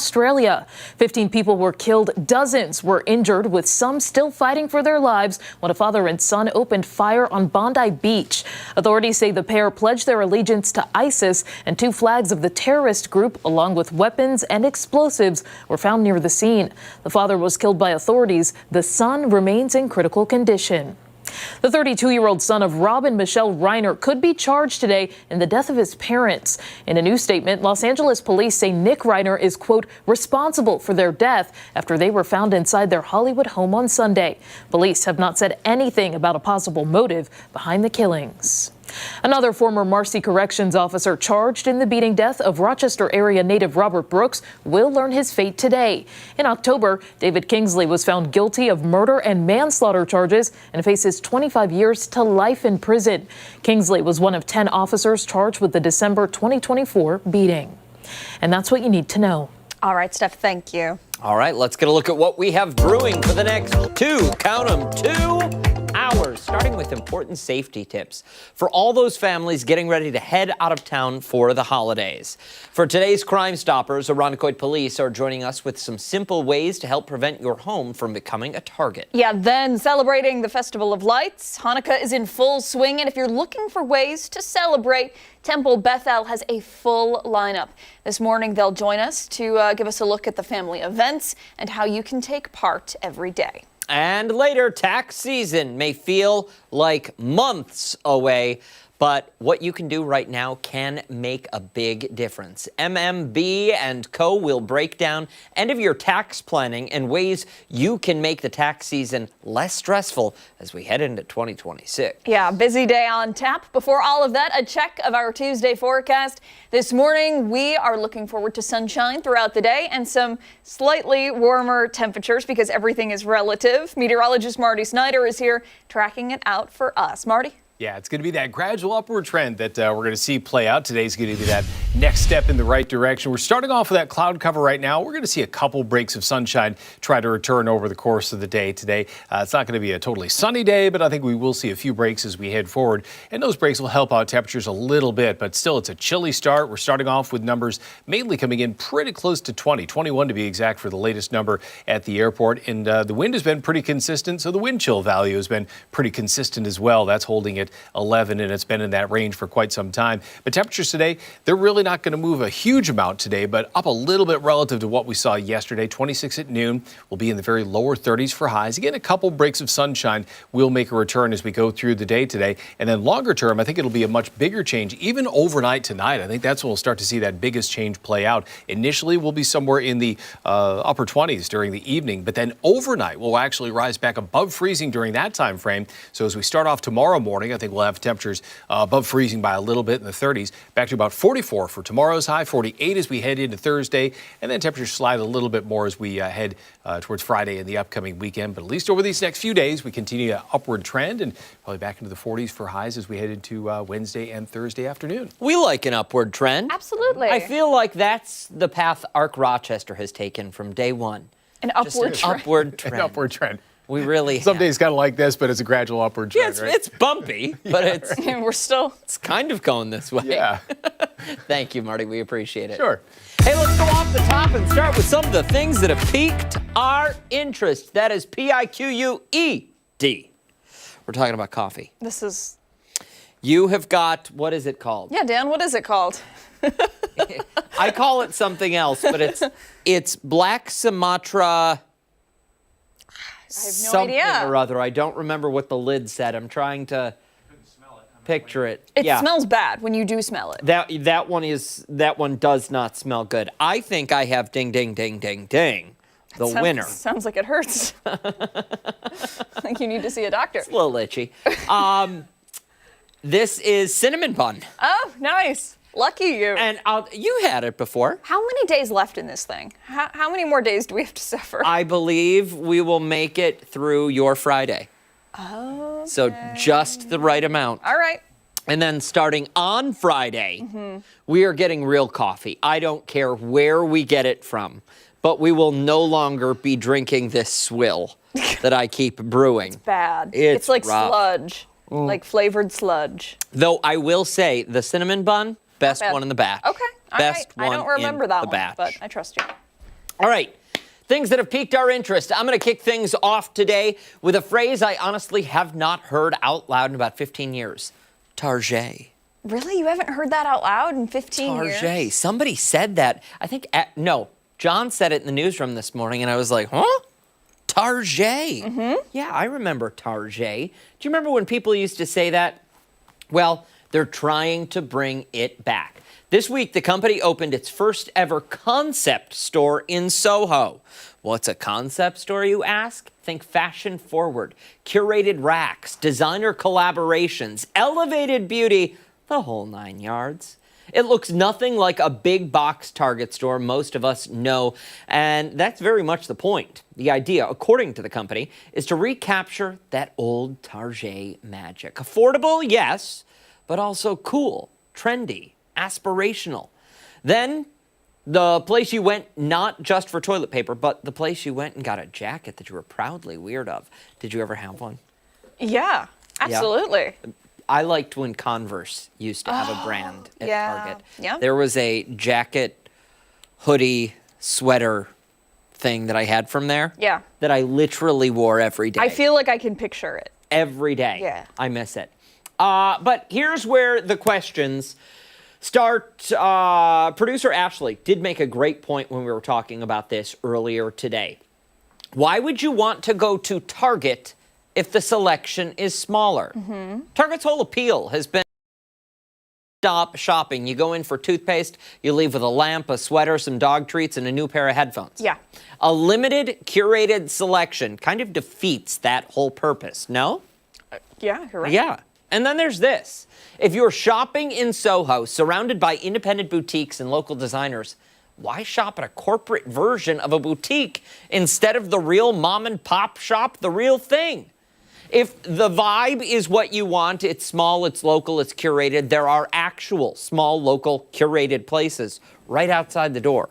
Australia. 15 people were killed, dozens were injured, with some still fighting for their lives when a father and son opened fire on Bondi Beach. Authorities say the pair pledged their allegiance to ISIS, and 2 flags of the terrorist group, along with weapons and explosives, were found near the scene. The father was killed by authorities. The son remains in critical condition. The 32-year-old son of Rob and Michelle Reiner could be charged today in the death of his parents. In a new statement, Los Angeles police say Nick Reiner is, quote, responsible for their death after they were found inside their Hollywood home on Sunday. Police have not said anything about a possible motive behind the killings. Another former Marcy Corrections officer charged in the beating death of Rochester area native Robert Brooks will learn his fate today. In October, David Kingsley was found guilty of murder and manslaughter charges and faces 25 years to life in prison. Kingsley was one of 10 officers charged with the December 2024 beating. And that's what you need to know. All right, Steph, thank you. All right, let's get a look at what we have brewing for the next 2 hours, starting with important safety tips for all those families getting ready to head out of town for the holidays. For today's Crime Stoppers, Irondequoit Police are joining us with some simple ways to help prevent your home from becoming a target. Yeah, then celebrating the Festival of Lights. Hanukkah is in full swing, and if you're looking for ways to celebrate, Temple Bethel has a full lineup. This morning, they'll join us to give us a look at the family events and how you can take part every day. And later, tax season may feel like months away, but what you can do right now can make a big difference. MMB and Co. will break down end-of-year tax planning and ways you can make the tax season less stressful as we head into 2026. Yeah, busy day on tap. Before all of that, a check of our Tuesday forecast. This morning, we are looking forward to sunshine throughout the day and some slightly warmer temperatures because everything is relative. Meteorologist Marty Snyder is here tracking it out for us. Marty? Yeah, it's going to be that gradual upward trend that we're going to see play out. Today's going to be that next step in the right direction. We're starting off with that cloud cover right now. We're going to see a couple breaks of sunshine try to return over the course of the day today. It's not going to be a totally sunny day, but I think we will see a few breaks as we head forward. And those breaks will help out temperatures a little bit, but still it's a chilly start. We're starting off with numbers mainly coming in pretty close to 20, 21 to be exact for the latest number at the airport. And the wind has been pretty consistent, so the wind chill value has been pretty consistent as well. That's holding it 11, and it's been in that range for quite some time. But temperatures today, they're really not going to move a huge amount today, but up a little bit relative to what we saw yesterday. 26 at noon. We'll be in the very lower 30s for highs. Again, a couple breaks of sunshine will make a return as we go through the day today. And then longer term, I think it'll be a much bigger change, even overnight tonight. I think that's when we'll start to see that biggest change play out. Initially, we'll be somewhere in the upper 20s during the evening, but then overnight, we'll actually rise back above freezing during that time frame. So as we start off tomorrow morning, I think we'll have temperatures above freezing by a little bit in the 30s, back to about 44 for tomorrow's high, 48 as we head into Thursday, and then temperatures slide a little bit more as we head towards Friday and the upcoming weekend. But at least over these next few days, we continue an upward trend and probably back into the 40s for highs as we head into Wednesday and Thursday afternoon. We like an upward trend. Absolutely. I feel like that's the path Arc Rochester has taken from day one. An upward trend. Upward trend. An upward trend. We really Some days kind of like this, but it's a gradual upward trend, yeah, right? it's bumpy, but it's kind of going this way. Yeah. Thank you, Marty. We appreciate it. Sure. Hey, let's go off the top and start with some of the things that have piqued our interest. That is PIQUED. We're talking about coffee. You have got, what is it called? Yeah, Dan, what is it called? I call it something else, but it's Black Sumatra. I have no something idea. or other. I don't remember what the lid said. I'm trying to picture it. It smells bad when you do smell it. That one does not smell good. I think I have ding ding ding ding ding. The winner. Sounds like it hurts. I think you need to see a doctor. It's a little itchy. This is cinnamon bun. Oh, nice. Lucky you. And you had it before. How many days left in this thing? How many more days do we have to suffer? I believe we will make it through your Friday. Oh. So just the right amount. All right. And then starting on Friday, we are getting real coffee. I don't care where we get it from, but we will no longer be drinking this swill that I keep brewing. It's bad. It's like rough. sludge, like flavored sludge. Though I will say the cinnamon bun, best one in the batch. Okay. All best right. one I don't remember in that the one, batch. but I trust you. All right. Things that have piqued our interest. I'm going to kick things off today with a phrase I honestly have not heard out loud in about 15 years. Target. Really? You haven't heard that out loud in 15 years? Target. Somebody said that. I think, no, John said it in the newsroom this morning, and I was like, huh? Target. Yeah, I remember Target. Do you remember when people used to say that? Well, they're trying to bring it back. This week, the company opened its first ever concept store in Soho. What's a concept store, you ask? Think fashion forward, curated racks, designer collaborations, elevated beauty, the whole 9 yards. It looks nothing like a big box Target store most of us know, and that's very much the point. The idea, according to the company, is to recapture that old Target magic. Affordable, yes, but also cool, trendy, aspirational. Then the place you went not just for toilet paper, but the place you went and got a jacket that you were proudly weird of. Did you ever have one? Yeah, absolutely. Yeah. I liked when Converse used to have a brand at Target. Yeah. There was a jacket, hoodie, sweater thing that I had from there. Yeah. That I literally wore every day. I feel like I can picture it. Every day. Yeah. I miss it. But here's where the questions start. Producer Ashley did make a great point when we were talking about this earlier today. Why would you want to go to Target if the selection is smaller? Target's whole appeal has been stop shopping. You go in for toothpaste, you leave with a lamp, a sweater, some dog treats, and a new pair of headphones. Yeah. A limited, curated selection kind of defeats that whole purpose, no? Yeah, you're right. Yeah. And then there's this. If you're shopping in Soho, surrounded by independent boutiques and local designers, why shop at a corporate version of a boutique instead of the real mom and pop shop, the real thing? If the vibe is what you want, it's small, it's local, it's curated, there are actual small, local, curated places right outside the door.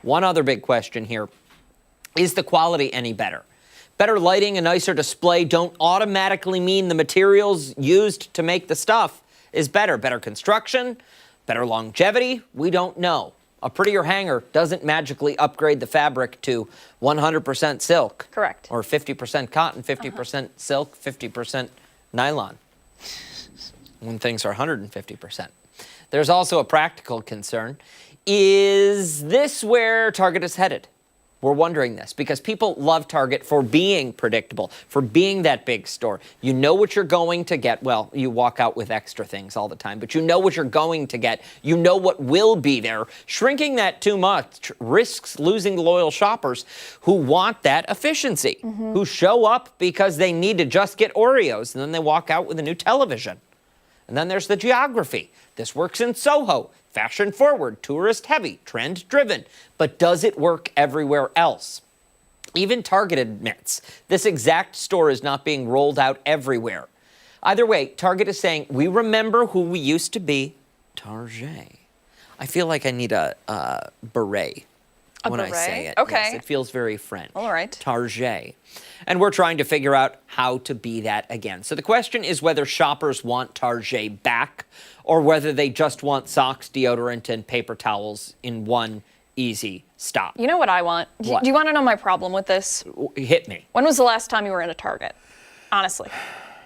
One other big question here. Is the quality any better? Better lighting, a nicer display don't automatically mean the materials used to make the stuff is better. Better construction, better longevity, we don't know. A prettier hanger doesn't magically upgrade the fabric to 100% silk. Correct. Or 50% cotton, 50% silk, 50% nylon. When things are 150%. There's also a practical concern. Is this where Target is headed? We're wondering this because people love Target for being predictable, for being that big store. You know what you're going to get. Well, you walk out with extra things all the time, but you know what you're going to get. You know what will be there. Shrinking that too much risks losing loyal shoppers who want that efficiency, who show up because they need to just get Oreos, and then they walk out with a new television. And then there's the geography. This works in Soho. Fashion forward, tourist heavy, trend driven. But does it work everywhere else? Even Target admits this exact store is not being rolled out everywhere. Either way, Target is saying, we remember who we used to be, Target. I feel like I need a beret when I say it. Okay. Yes, it feels very French. All right. Target. And we're trying to figure out how to be that again. So the question is whether shoppers want Target back or whether they just want socks, deodorant, and paper towels in one easy stop. You know what I want? What? Do you want to know my problem with this? Hit me. When was the last time you were in a Target? Honestly.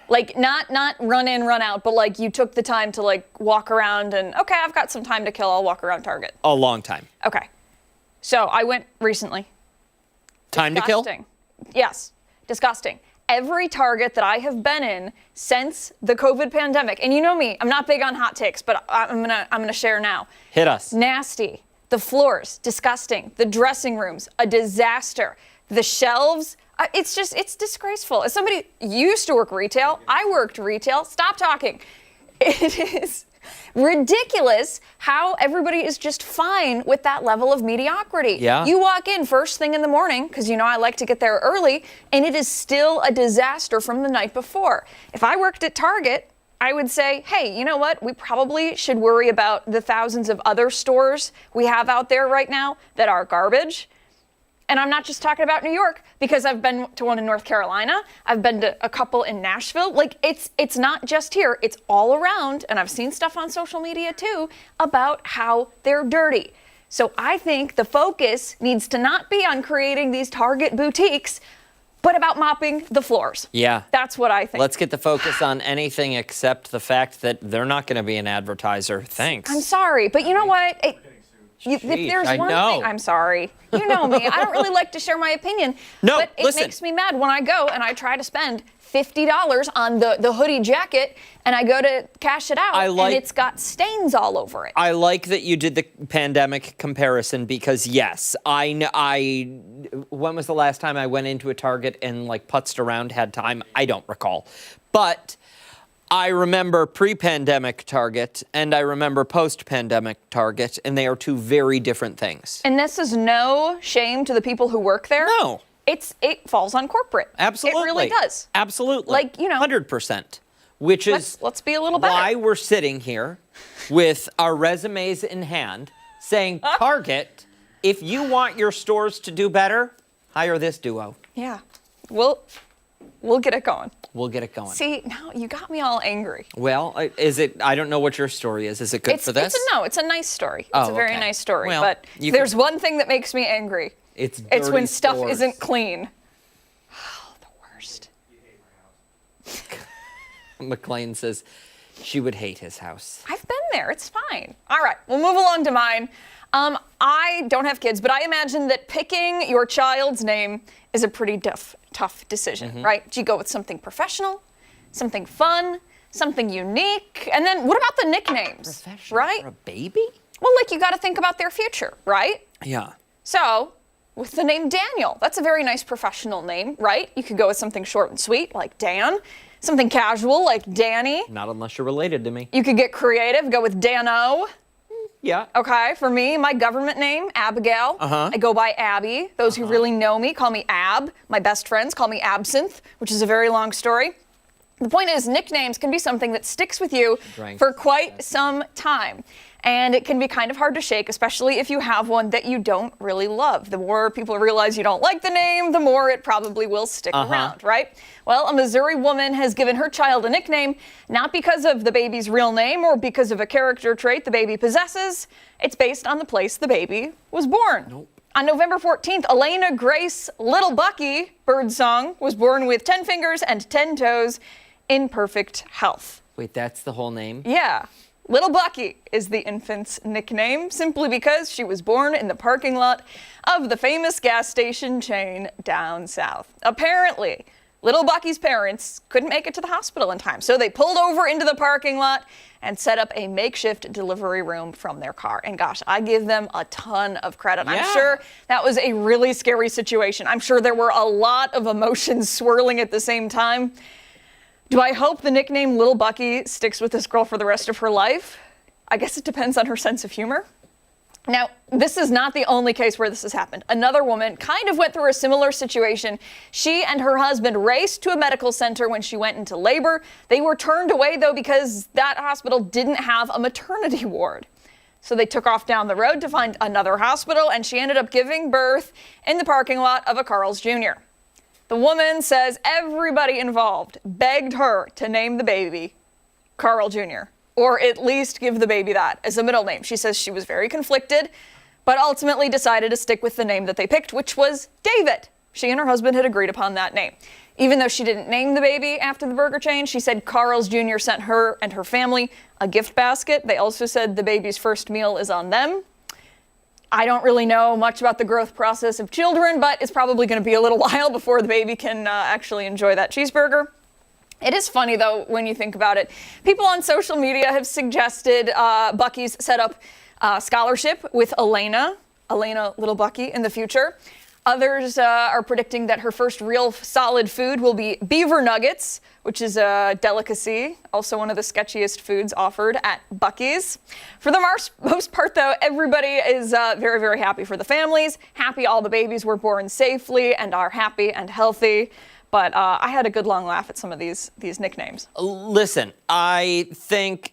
Like, not run in, run out, but like you took the time to like walk around and, okay, I've got some time to kill, I'll walk around Target. A long time. Okay. So I went recently. Time to kill? Disgusting. Yes, disgusting. Every Target that I have been in since the COVID pandemic, and you know me, I'm not big on hot takes, but I'm gonna share now. Hit us. Nasty. The floors, disgusting. The dressing rooms, a disaster. The shelves, it's disgraceful. As somebody used to work retail, I worked retail. Stop talking. It is ridiculous how everybody is just fine with that level of mediocrity. Yeah. You walk in first thing in the morning, because you know I like to get there early, and it is still a disaster from the night before. If I worked at Target, I would say, hey, you know what? We probably should worry about the thousands of other stores we have out there right now that are garbage. And I'm not just talking about New York, because I've been to one in North Carolina. I've been to a couple in Nashville. Like, it's not just here, it's all around. And I've seen stuff on social media too about how they're dirty. So I think the focus needs to not be on creating these Target boutiques, but about mopping the floors. Yeah. That's what I think. Let's get the focus on anything except the fact that they're not going to be an advertiser. Thanks. I'm sorry, but you know what? If there's I one know. thing, I'm sorry. You know me. I don't really like to share my opinion. No, but it listen. makes me mad when I go and I try to spend $50 on the hoodie jacket and I go to cash it out and it's got stains all over it. I like that you did the pandemic comparison because yes, when was the last time I went into a Target and like putzed around, had time? I don't recall. But I remember pre-pandemic Target and I remember post-pandemic Target, and they are two very different things. And this is no shame to the people who work there. No. It falls on corporate. Absolutely. It really does. Absolutely. Like, 100%. Which is let's be a little better. why we're sitting here with our resumes in hand saying, Target, if you want your stores to do better, hire this duo. Yeah. We'll get it going. We'll get it going. See, now you got me all angry. Well, I don't know what your story is. Is it good for this? It's a nice story. It's a very okay. nice story. Well, but there's one thing that makes me angry. It's when dirty stuff stores. isn't clean. Oh, the worst. McLean says she would hate his house. I've been there. It's fine. All right, we'll move along to mine. I don't have kids, but I imagine that picking your child's name is a pretty tough decision, right? Do you go with something professional, something fun, something unique? And then what about the nicknames, Professional right? for a baby? Well, like you got to think about their future, right? Yeah. So, with the name Daniel, that's a very nice professional name, right? You could go with something short and sweet like Dan, something casual like Danny. Not unless you're related to me. You could get creative, go with Dano. Yeah. Okay, for me, my government name, Abigail. I go by Abby. Those who really know me call me Ab. My best friends call me Absinthe, which is a very long story. The point is, nicknames can be something that sticks with you for quite some time. And it can be kind of hard to shake, especially if you have one that you don't really love. The more people realize you don't like the name, the more it probably will stick around, right? Well, a Missouri woman has given her child a nickname, not because of the baby's real name or because of a character trait the baby possesses. It's based on the place the baby was born. On November 14th, Elena Grace Little Bucky Birdsong was born with 10 fingers and 10 toes in perfect health. Wait, that's the whole name? Yeah. Little Bucky is the infant's nickname simply because she was born in the parking lot of the famous gas station chain down south. Apparently, Little Bucky's parents couldn't make it to the hospital in time, so they pulled over into the parking lot and set up a makeshift delivery room from their car. And gosh, I give them a ton of credit. Yeah. I'm sure that was a really scary situation. I'm sure there were a lot of emotions swirling at the same time. Do I hope the nickname Little Bucky sticks with this girl for the rest of her life? I guess it depends on her sense of humor. Now, this is not the only case where this has happened. Another woman kind of went through a similar situation. She and her husband raced to a medical center when she went into labor. They were turned away, though, because that hospital didn't have a maternity ward. So they took off down the road to find another hospital, and she ended up giving birth in the parking lot of a Carl's Jr. The woman says everybody involved begged her to name the baby Carl Jr., or at least give the baby that as a middle name. She says she was very conflicted, but ultimately decided to stick with the name that they picked, which was David. She and her husband had agreed upon that name. Even though she didn't name the baby after the burger chain, she said Carl's Jr. sent her and her family a gift basket. They also said the baby's first meal is on them. I don't really know much about the growth process of children, but it's probably going to be a little while before the baby can actually enjoy that cheeseburger. It is funny, though, when you think about it. People on social media have suggested Bucky's set up a scholarship with Elena Little Bucky, in the future. Others are predicting that her first real solid food will be beaver nuggets, which is a delicacy, also one of the sketchiest foods offered at Bucky's. For the most part, though, everybody is very, very happy for the families, happy all the babies were born safely and are happy and healthy. But I had a good long laugh at some of these nicknames. Listen, I think,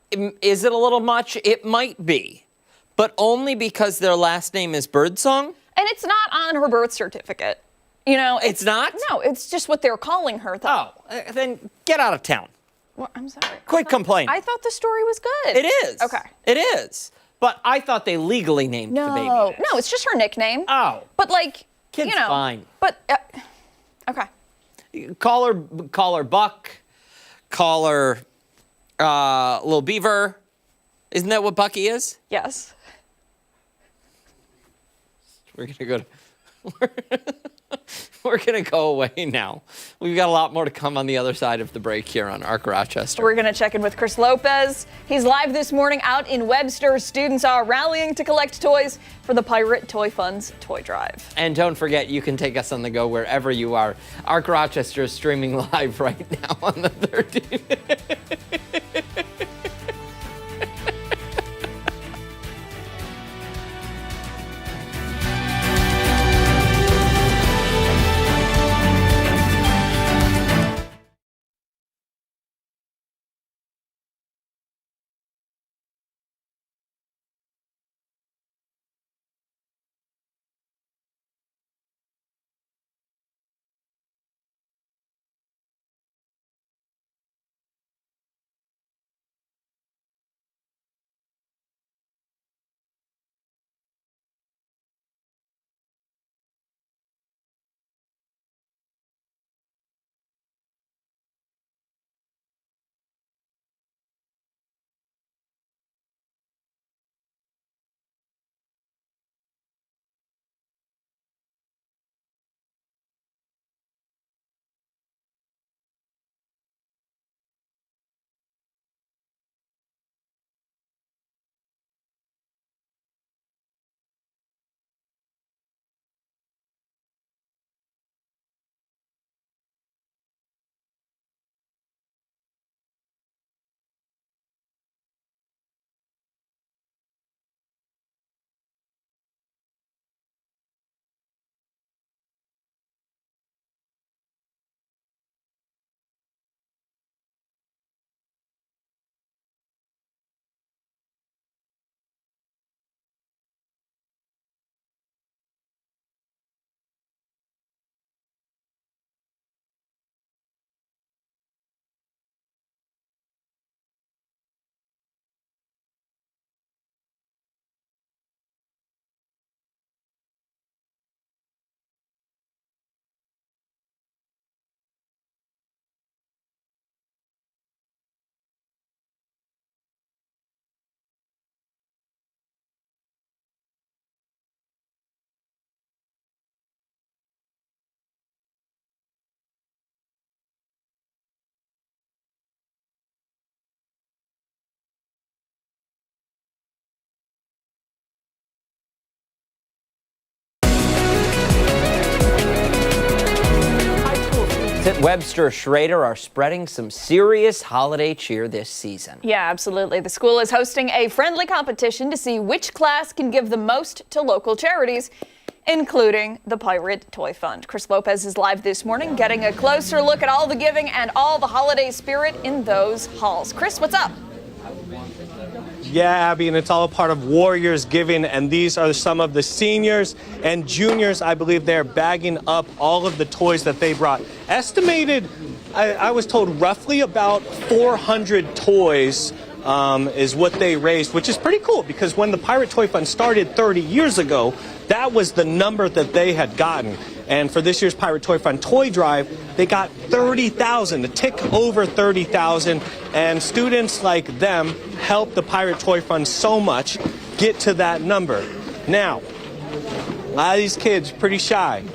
is it a little much? It might be, but only because their last name is Birdsong. And it's not on her birth certificate. You know, It's not? No, it's just what they're calling her, though. Oh, then get out of town. Well, I'm sorry. Quit complaining. I thought the story was good. It is. Okay. It is. But I thought they legally named the baby. No, it's just her nickname. Oh. But like, Kid's you know. fine. But, okay. Call her Buck. Call her Little Beaver. Isn't that what Bucky is? Yes. We're gonna go we're gonna go away now. We've got a lot more to come on the other side of the break here on Arc Rochester. We're going to check in with Chris Lopez. He's live this morning out in Webster. Students are rallying to collect toys for the Pirate Toy Fund's toy drive. And don't forget, you can take us on the go wherever you are. Arc Rochester is streaming live right now on the 13th. At Webster Schrader are spreading some serious holiday cheer this season. Yeah, absolutely. The school is hosting a friendly competition to see which class can give the most to local charities, including the Pirate Toy Fund. Chris Lopez is live this morning, getting a closer look at all the giving and all the holiday spirit in those halls. Chris, what's up? Yeah, Abby, and it's all a part of Warriors Giving, and these are some of the seniors and juniors. I believe they're bagging up all of the toys that they brought. Estimated, I was told, roughly about 400 toys is what they raised, which is pretty cool because when the Pirate Toy Fund started 30 years ago, that was the number that they had gotten. And for this year's Pirate Toy Fund Toy Drive, they got 30,000, a tick over 30,000. And students like them helped the Pirate Toy Fund so much get to that number. Now, a lot of these kids pretty shy.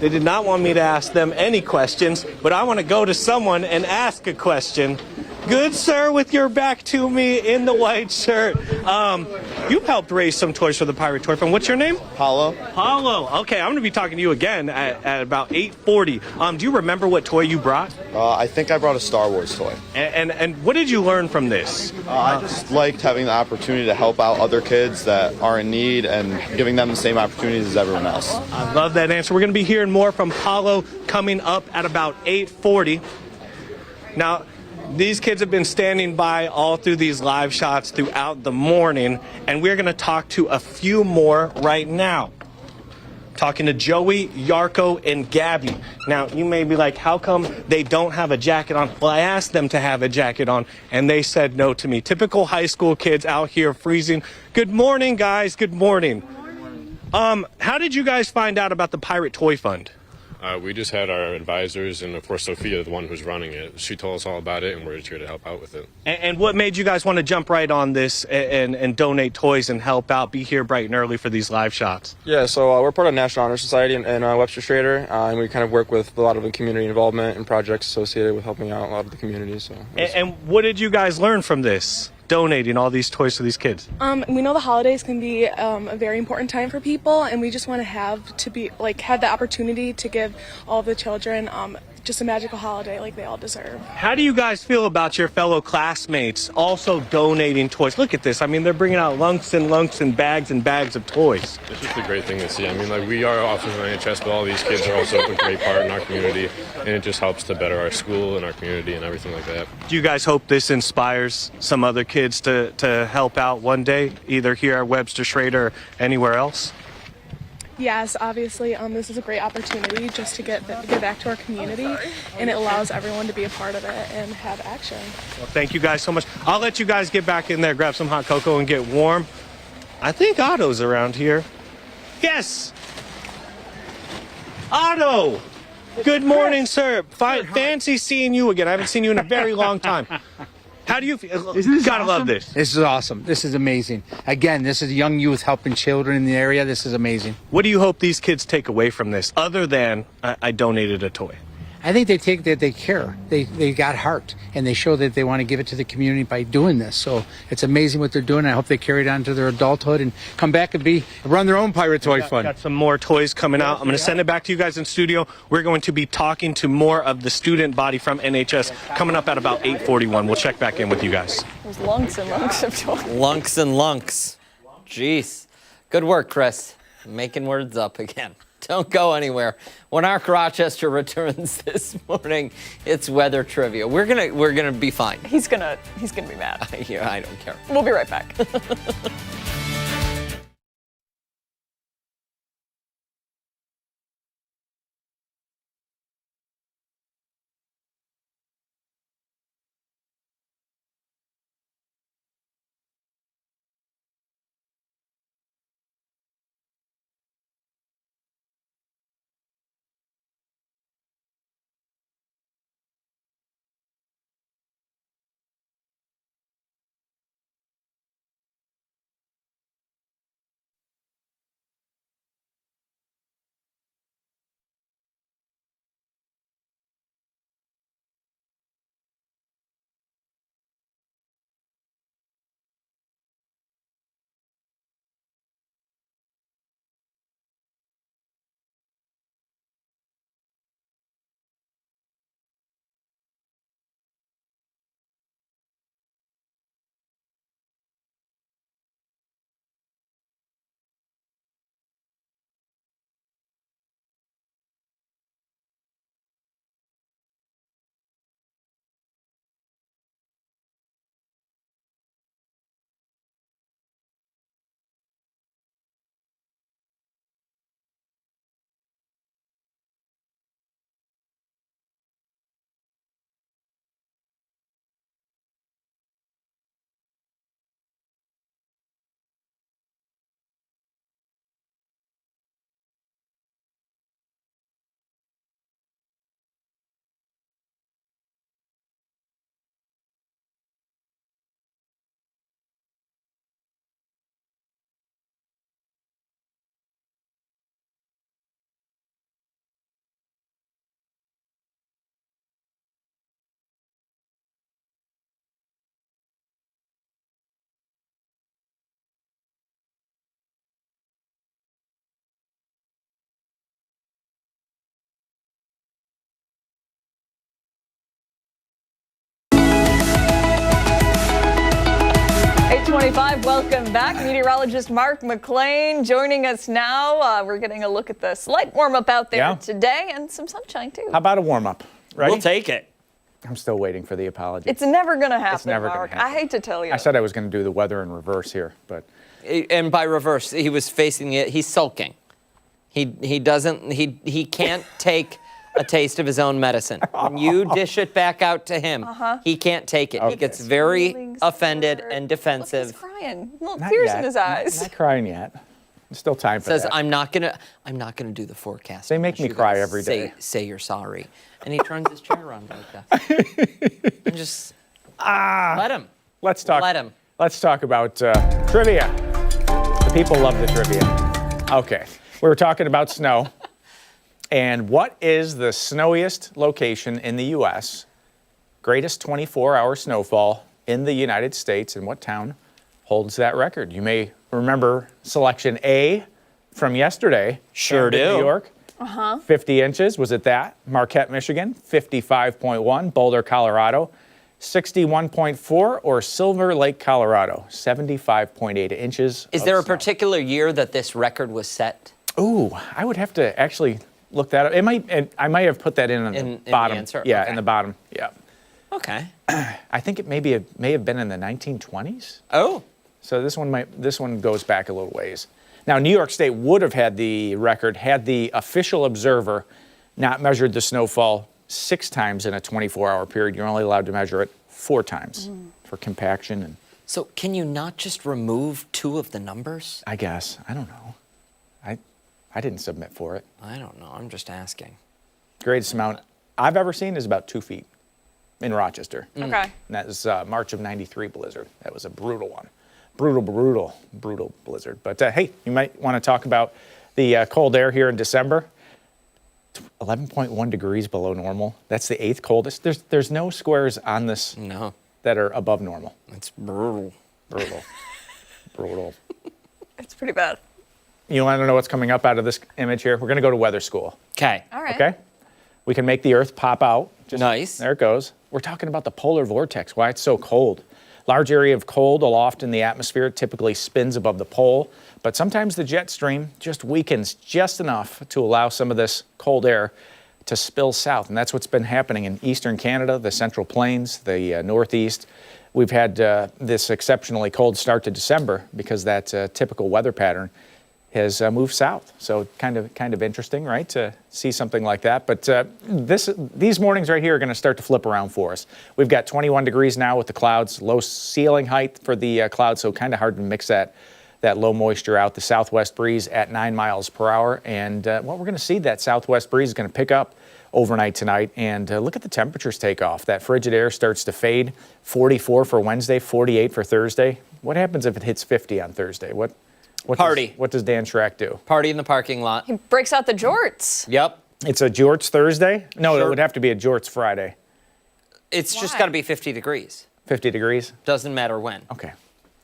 They did not want me to ask them any questions, but I want to go to someone and ask a question. Good sir, with your back to me in the white shirt. You've helped raise some toys for the Pirate Toy Fund. What's your name? Paulo. Paulo. Okay, I'm going to be talking to you again at about 8:40. Do you remember what toy you brought? I think I brought a Star Wars toy. And what did you learn from this? I just liked having the opportunity to help out other kids that are in need and giving them the same opportunities as everyone else. I love that answer. We're going to be hearing more from Paulo coming up at about 8:40. Now, these kids have been standing by all through these live shots throughout the morning, and we're going to talk to a few more right now. talking to Joey, Yarko, and Gabby. Now, you may be like, how come they don't have a jacket on? Well, I asked them to have a jacket on, and they said no to me. Typical high school kids out here freezing. Good morning, guys. Good morning. Good morning. How did you guys find out about the Pirate Toy Fund? We just had our advisors, and of course Sophia, the one who's running it. She told us all about it, and we're just here to help out with it. And what made you guys want to jump right on this and donate toys and help out, be here bright and early for these live shots? Yeah, so we're part of National Honor Society in Webster Schrader, and we kind of work with a lot of the community involvement and projects associated with helping out a lot of the community. So. And what did you guys learn from this? Donating all these toys to these kids? We know the holidays can be a very important time for people, and we just want to have the opportunity to give all the children just a magical holiday like they all deserve. How do you guys feel about your fellow classmates also donating toys? Look at this. I mean, they're bringing out lunks and bags of toys. It's just a great thing to see. I mean, like, we are officers of NHS, but all these kids are also a great part in our community, and it just helps to better our school and our community and everything like that. Do you guys hope this inspires some other kids to help out one day, either here at Webster Schrader or anywhere else? Yes, obviously, this is a great opportunity just to give back to our community, and it allows everyone to be a part of it and have action. Well, thank you guys so much. I'll let you guys get back in there, grab some hot cocoa, and get warm. I think Otto's around here. Yes! Otto! Good morning, sir. Fancy seeing you again. I haven't seen you in a very long time. How do you feel? You gotta love this. This is awesome. This is amazing. Again, this is young youth helping children in the area. This is amazing. What do you hope these kids take away from this, other than I donated a toy? I think they take that they care. They got heart, and they show that they want to give it to the community by doing this. So it's amazing what they're doing. I hope they carry it on to their adulthood and come back and run their own Pirate Toy Fund. Got some more toys coming out. I'm going to send it back to you guys in studio. We're going to be talking to more of the student body from NHS coming up at about 8:41. We'll check back in with you guys. Those lunks and lunks of toys. Lunks and lunks. Jeez. Good work, Chris. Making words up again. Don't go anywhere. When Arc Rochester returns this morning, it's weather trivia. We're gonna be fine. He's gonna be mad. Yeah, I don't care. We'll be right back. Welcome back. Meteorologist Mark McLean joining us now. We're getting a look at the slight warm-up out there today and some sunshine, too. How about a warm-up? Ready? We'll take it. I'm still waiting for the apology. It's never going to happen, It's never Mark. going to happen. I hate to tell you. I said I was going to do the weather in reverse here, but... And by reverse, he was facing it. He's sulking. He doesn't. He can't take a taste of his own medicine. When you dish it back out to him, he can't take it. He gets very offended and defensive. Look, he's crying. Little Not tears yet. in his eyes. Not crying yet. There's still time for Says, that. I'm not gonna do the forecast. They make unless me you cry guys every day. Say you're sorry, and he turns his chair around like that. And just let him. Let's talk. Let him. Let's talk about trivia. The people love the trivia. Okay, we were talking about snow. And what is the snowiest location in the U.S., greatest 24-hour snowfall in the United States, and what town holds that record? You may remember selection A from yesterday. Sure Camden, do. New York. 50 inches, was it that? Marquette, Michigan, 55.1. Boulder, Colorado, 61.4. Or Silver Lake, Colorado, 75.8 inches. Is of there a snow. particular year that this record was set? Ooh, I would have to actually look that up. I might have put that in the bottom. answer? Yeah, Okay. in the bottom. Yeah. Okay. I think it may have been in the 1920s. Oh. So this one goes back a little ways. Now, New York State would have had the record had the official observer not measured the snowfall 6 times in a 24-hour period. You're only allowed to measure it 4 times for compaction, and So can you not just remove 2 of the numbers? I guess I don't know. I didn't submit for it. I don't know. I'm just asking. Greatest amount I've ever seen is about 2 feet in Rochester. Okay. And that was March of '93 blizzard. That was a brutal one. Brutal blizzard. But hey, you might want to talk about the cold air here in December. 11.1 degrees below normal. That's the 8th coldest. There's no squares on this No. that are above normal. It's brutal. Brutal. It's pretty bad. You want to know what's coming up out of this image here? We're going to go to weather school. Okay. All right. Okay? We can make the Earth pop out. Nice. There it goes. We're talking about the polar vortex, why it's so cold. Large area of cold aloft in the atmosphere typically spins above the pole, but sometimes the jet stream just weakens just enough to allow some of this cold air to spill south. And that's what's been happening in eastern Canada, the Central Plains, the Northeast. We've had this exceptionally cold start to December because that typical weather pattern has moved south. So kind of interesting, right, to see something like that. But these mornings right here are going to start to flip around for us. We've got 21 degrees now with the clouds, low ceiling height for the clouds, so kind of hard to mix that low moisture out. The southwest breeze at 9 miles per hour. And what we're going to see, that southwest breeze is going to pick up overnight tonight. And look at the temperatures take off. That frigid air starts to fade. 44 for Wednesday, 48 for Thursday. What happens if it hits 50 on Thursday? What does Dan Schrack do? Party in the parking lot. He breaks out the jorts. Yep. It's a Jorts Thursday? No, Sure. it would have to be a Jorts Friday. It's just Why? got to be 50 degrees. 50 degrees? Doesn't matter when. Okay.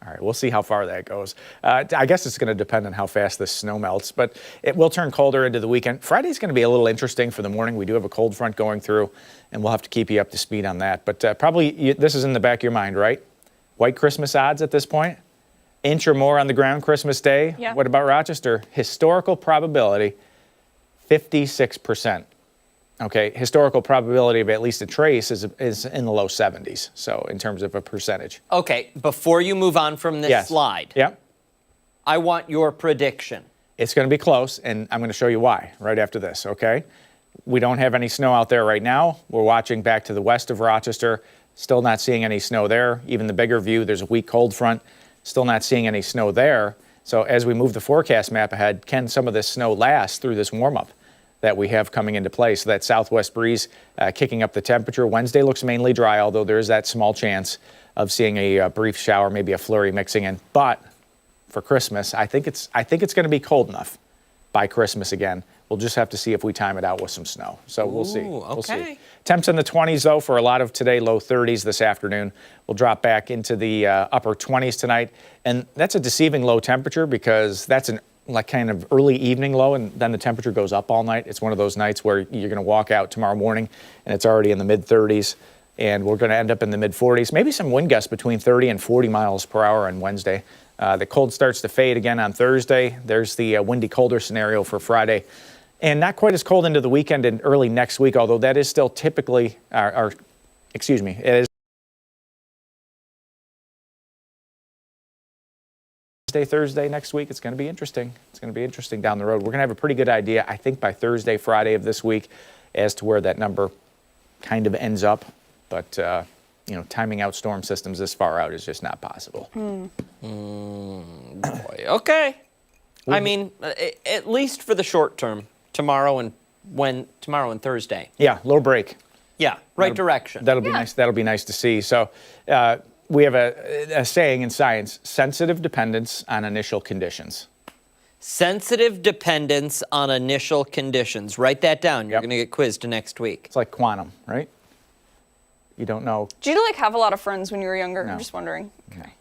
All right, we'll see how far that goes. I guess it's going to depend on how fast this snow melts, but it will turn colder into the weekend. Friday's going to be a little interesting for the morning. We do have a cold front going through, and we'll have to keep you up to speed on that. But probably this is in the back of your mind, right? White Christmas odds at this point? Inch or more on the ground Christmas Day. Yeah. What about Rochester? Historical probability, 56%. Okay, historical probability of at least a trace is in the low 70s, so in terms of a percentage. Okay, before you move on from this slide, Yep. I want your prediction. It's going to be close, and I'm going to show you why right after this, okay? We don't have any snow out there right now. We're watching back to the west of Rochester. Still not seeing any snow there. Even the bigger view, there's a weak cold front. Still not seeing any snow there. So as we move the forecast map ahead, can some of this snow last through this warm-up that we have coming into play? So that southwest breeze kicking up the temperature. Wednesday looks mainly dry, although there is that small chance of seeing a brief shower, maybe a flurry mixing in. But for Christmas, I think it's going to be cold enough by Christmas again. We'll just have to see if we time it out with some snow. So we'll see. We'll see. Okay. Temps in the 20s, though, for a lot of today, low 30s this afternoon. We'll drop back into the upper 20s tonight. And that's a deceiving low temperature because that's an kind of early evening low, and then the temperature goes up all night. It's one of those nights where you're going to walk out tomorrow morning, and it's already in the mid-30s. And we're going to end up in the mid-40s. Maybe some wind gusts between 30 and 40 miles per hour on Wednesday. The cold starts to fade again on Thursday. There's the windy colder scenario for Friday. And not quite as cold into the weekend and early next week, although that is still typically, it is Thursday next week. It's going to be interesting. It's going to be interesting down the road. We're going to have a pretty good idea, I think, by Thursday, Friday of this week as to where that number kind of ends up. But, you know, timing out storm systems this far out is just not possible. Boy, okay. I mean, at least for the short term, tomorrow and Thursday. Yeah, little break. Yeah, right direction. That'll be nice. That'll be nice to see. So we have a saying in science: sensitive dependence on initial conditions. Sensitive dependence on initial conditions. Write that down. You're going to get quizzed next week. It's like quantum, right? You don't know. Did you like have a lot of friends when you were younger? No. I'm just wondering. Okay.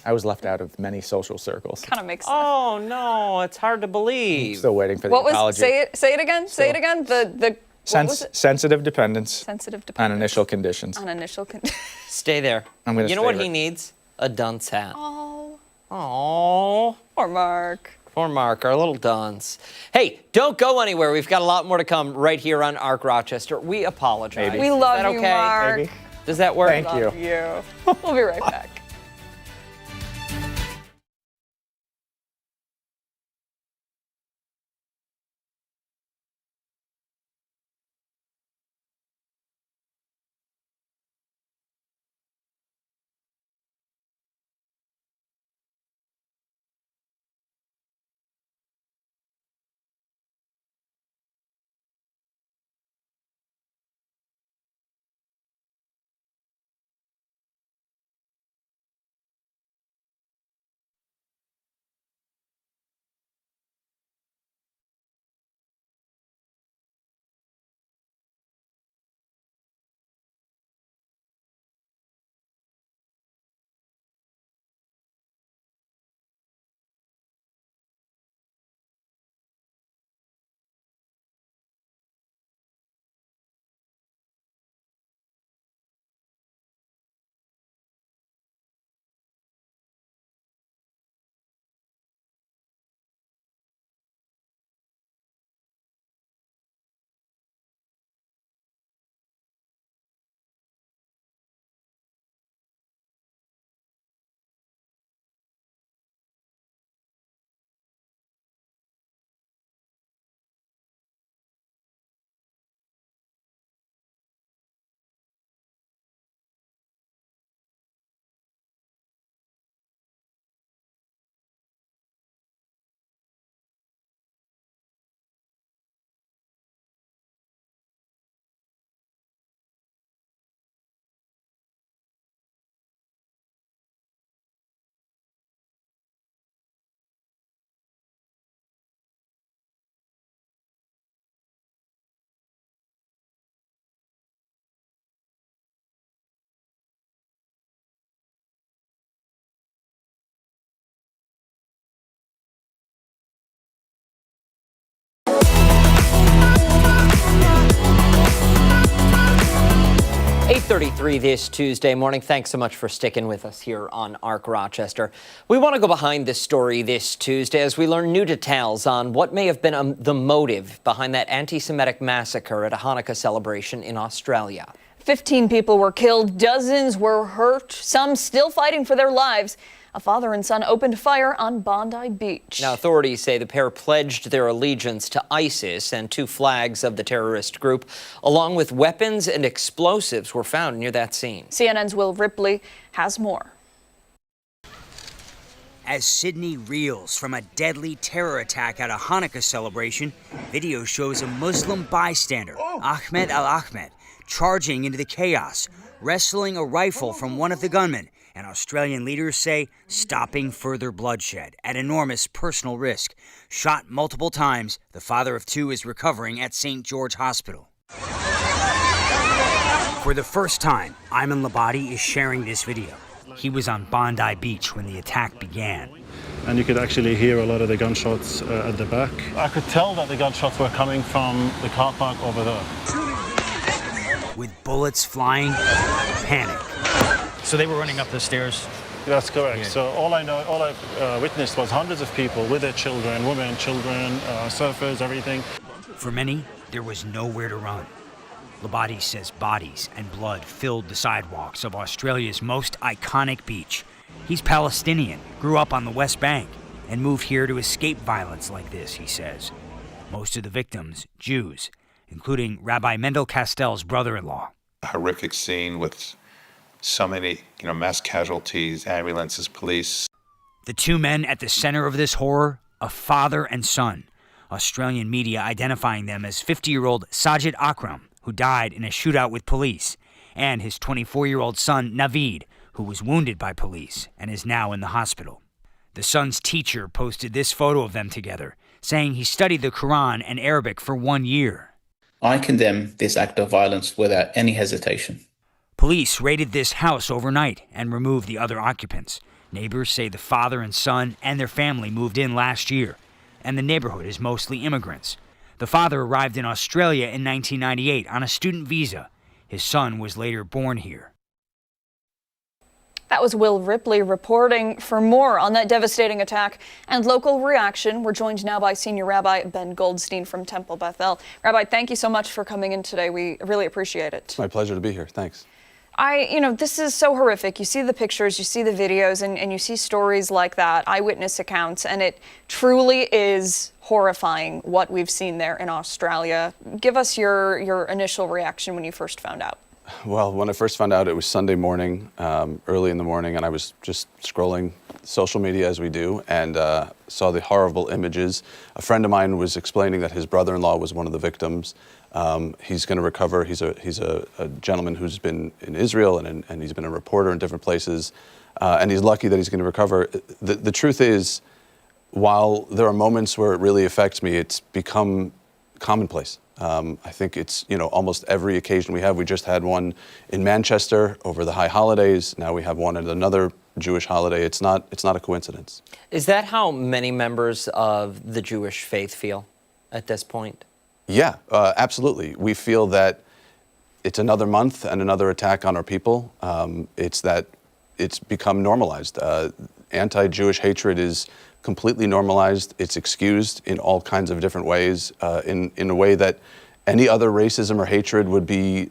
I was left out of many social circles. Kind of makes sense. Oh no, it's hard to believe. Still waiting for the What was? apology. Say it again. Say it again. What was it? Sensitive dependence. Sensitive On dependence. initial conditions. On initial conditions. Stay there. I'm gonna You know stay what right- he needs? A dunce hat. Oh, Oh. poor Mark. Poor Mark, our little dunce. Hey, don't go anywhere. We've got a lot more to come right here on Arc Rochester. We apologize. Maybe. We Is love that you, okay? Mark. Maybe. Does that work? Thank you. Love you. We'll be right back. .33 this Tuesday morning. Thanks so much for sticking with us here on Arc Rochester. We want to go behind this story this Tuesday as we learn new details on what may have been the motive behind that anti-Semitic massacre at a Hanukkah celebration in Australia. 15 people were killed, dozens were hurt, some still fighting for their lives. A father and son opened fire on Bondi Beach. Now, authorities say the pair pledged their allegiance to ISIS, and 2 flags of the terrorist group, along with weapons and explosives, were found near that scene. CNN's Will Ripley has more. As Sydney reels from a deadly terror attack at a Hanukkah celebration, video shows a Muslim bystander, Ahmed Al-Ahmed, charging into the chaos, wresting a rifle from one of the gunmen, and Australian leaders say stopping further bloodshed at enormous personal risk. Shot multiple times, the father of 2 is recovering at St. George Hospital. For the first time, Ayman Labadi is sharing this video. He was on Bondi Beach when the attack began. And you could actually hear a lot of the gunshots at the back. I could tell that the gunshots were coming from the car park over there. With bullets flying, panic. So they were running up the stairs? That's correct. Okay. So all I witnessed was hundreds of people with their children, women, children, surfers, everything. For many, there was nowhere to run. Labadi says bodies and blood filled the sidewalks of Australia's most iconic beach He's Palestinian, grew up on the West Bank, and moved here to escape violence like this, he says. Most of the victims, Jews, including Rabbi Mendel Castell's brother-in-law. A horrific scene with so many, mass casualties, ambulances, police. The two men at the center of this horror, a father and son. Australian media identifying them as 50-year-old Sajid Akram, who died in a shootout with police, and his 24-year-old son, Naveed, who was wounded by police and is now in the hospital. The son's teacher posted this photo of them together, saying he studied the Quran and Arabic for 1 year. I condemn this act of violence without any hesitation. Police raided this house overnight and removed the other occupants. Neighbors say the father and son and their family moved in last year, and the neighborhood is mostly immigrants. The father arrived in Australia in 1998 on a student visa. His son was later born here. That was Will Ripley reporting. For more on that devastating attack and local reaction, we're joined now by Senior Rabbi Ben Goldstein from Temple Beth-El. Rabbi, thank you so much for coming in today. We really appreciate it. It's my pleasure to be here. Thanks. This is so horrific. You see the pictures, you see the videos, and you see stories like that, eyewitness accounts, and it truly is horrifying what we've seen there in Australia. Give us your initial reaction when you first found out. Well, when I first found out, it was Sunday morning, early in the morning, and I was just scrolling social media as we do, and saw the horrible images. A friend of mine was explaining that his brother-in-law was one of the victims. He's going to recover. He's a gentleman who's been in Israel and he's been a reporter in different places, and he's lucky that he's going to recover. The truth is, while there are moments where it really affects me, it's become commonplace. I think it's, almost every occasion we have. We just had one in Manchester over the high holidays. Now we have one at another Jewish holiday. It's not a coincidence. Is that how many members of the Jewish faith feel at this point? Yeah, absolutely. We feel that it's another month and another attack on our people. It's that it's become normalized. Anti-Jewish hatred is completely normalized. It's excused in all kinds of different ways, in a way that any other racism or hatred would be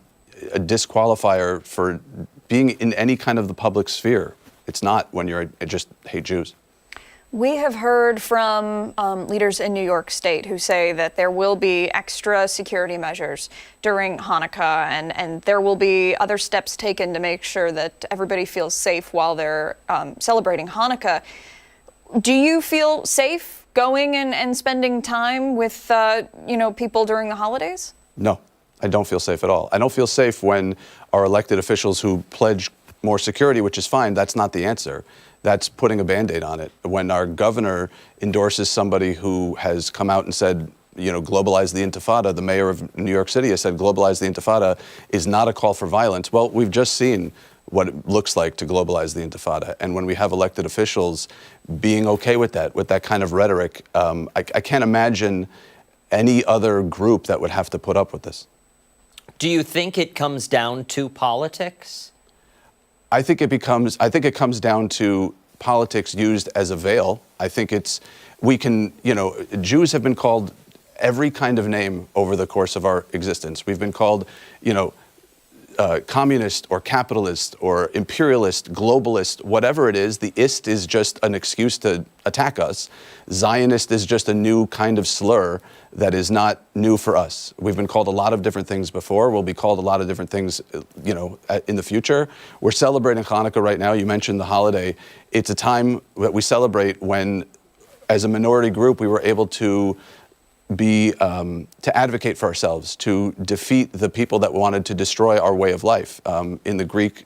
a disqualifier for being in any kind of the public sphere. It's not when you just hate Jews. We have heard from leaders in New York State who say that there will be extra security measures during Hanukkah, and there will be other steps taken to make sure that everybody feels safe while they're celebrating Hanukkah. Do you feel safe going and spending time with people during the holidays? No, I don't feel safe at all. I don't feel safe when our elected officials who pledge more security, which is fine, that's not the answer. That's putting a Band-Aid on it. When our governor endorses somebody who has come out and said, globalize the Intifada, the mayor of New York City has said globalize the Intifada is not a call for violence. Well, we've just seen what it looks like to globalize the Intifada. And when we have elected officials being okay with that kind of rhetoric, I can't imagine any other group that would have to put up with this. Do you think it comes down to politics? I think it comes down to politics used as a veil. I think Jews have been called every kind of name over the course of our existence. We've been called, communist or capitalist or imperialist, globalist, whatever it is. The ist is just an excuse to attack us. Zionist is just a new kind of slur that is not new for us. We've been called a lot of different things before. We'll be called a lot of different things, in the future. We're celebrating Hanukkah right now. You mentioned the holiday. It's a time that we celebrate when, as a minority group, we were able to advocate for ourselves, to defeat the people that wanted to destroy our way of life. In the Greek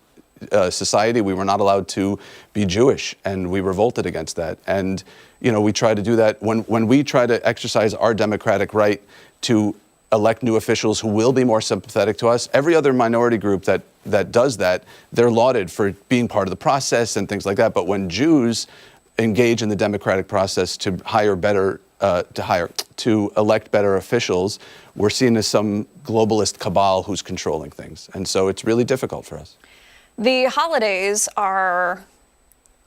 society, we were not allowed to be Jewish, and we revolted against that. And we try to do that when we try to exercise our democratic right to elect new officials who will be more sympathetic to us. Every other minority group that does that, they're lauded for being part of the process and things like that. But when Jews engage in the democratic process to elect better officials, we're seen as some globalist cabal who's controlling things. And so it's really difficult for us. The holidays are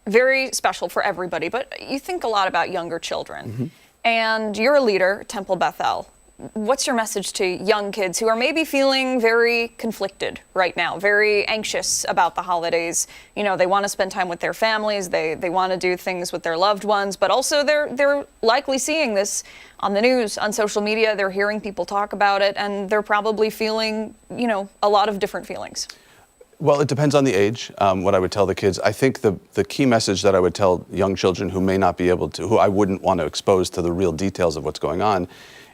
very special for everybody, but you think a lot about younger children. Mm-hmm. And you're a leader, Temple Beth-El. what's your message to young kids who are maybe feeling very conflicted right now, very anxious about the holidays? You know, they want to spend time with their families, they want to do things with their loved ones, but also they're likely seeing this on the news, on social media. They're hearing people talk about it, and they're probably feeling, you know, a lot of different feelings. Well, it depends on the age, what I would tell the kids. I think the key message that I would tell young children who may not be able to, who I wouldn't want to expose to the real details of what's going on,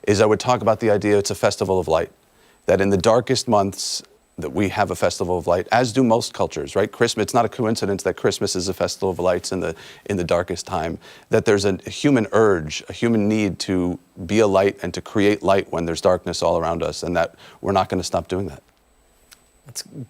is I would talk about the idea it's a festival of light. That in the darkest months that we have a festival of light, as do most cultures, right? Christmas, it's not a coincidence that Christmas is a festival of lights in the darkest time. That there's a human urge, a human need to be a light and to create light when there's darkness all around us, and that we're not going to stop doing that.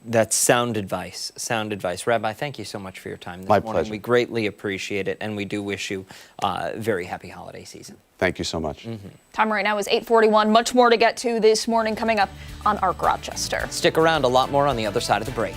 That's sound advice. Sound advice. Rabbi, thank you so much for your time this My morning. pleasure. We greatly appreciate it, and we do wish you a very happy holiday season. Thank you so much. Time right now is 8:41. Much more to get to this morning coming up on ARC Rochester. Stick around, a lot more on the other side of the break.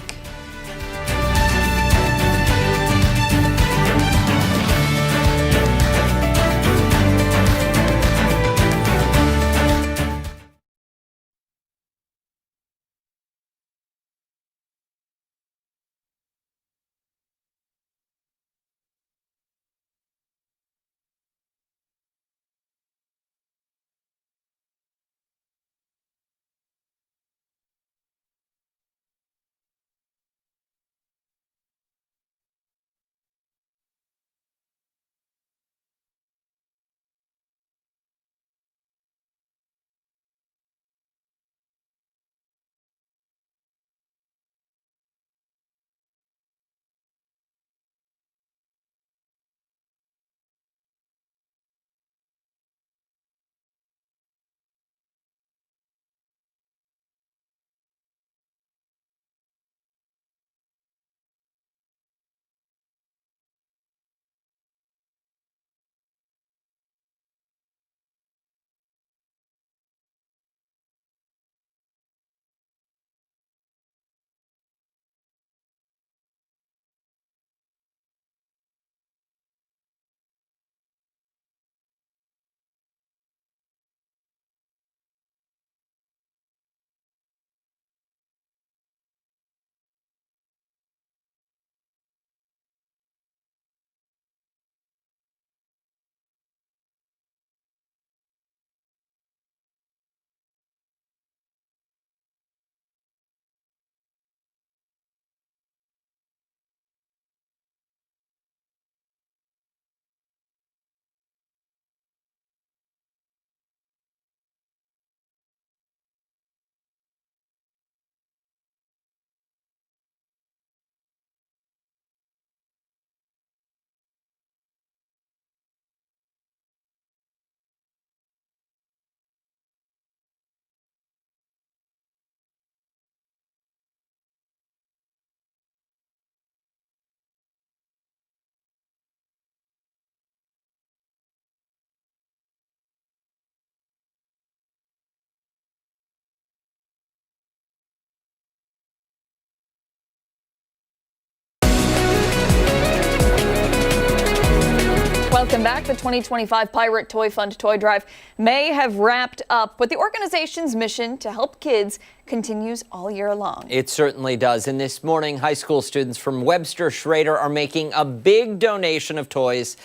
Welcome back. The 2025 Pirate Toy Fund Toy Drive may have wrapped up, but the organization's mission to help kids continues all year long. It certainly does. And this morning, high school students from Webster Schrader are making a big donation of toys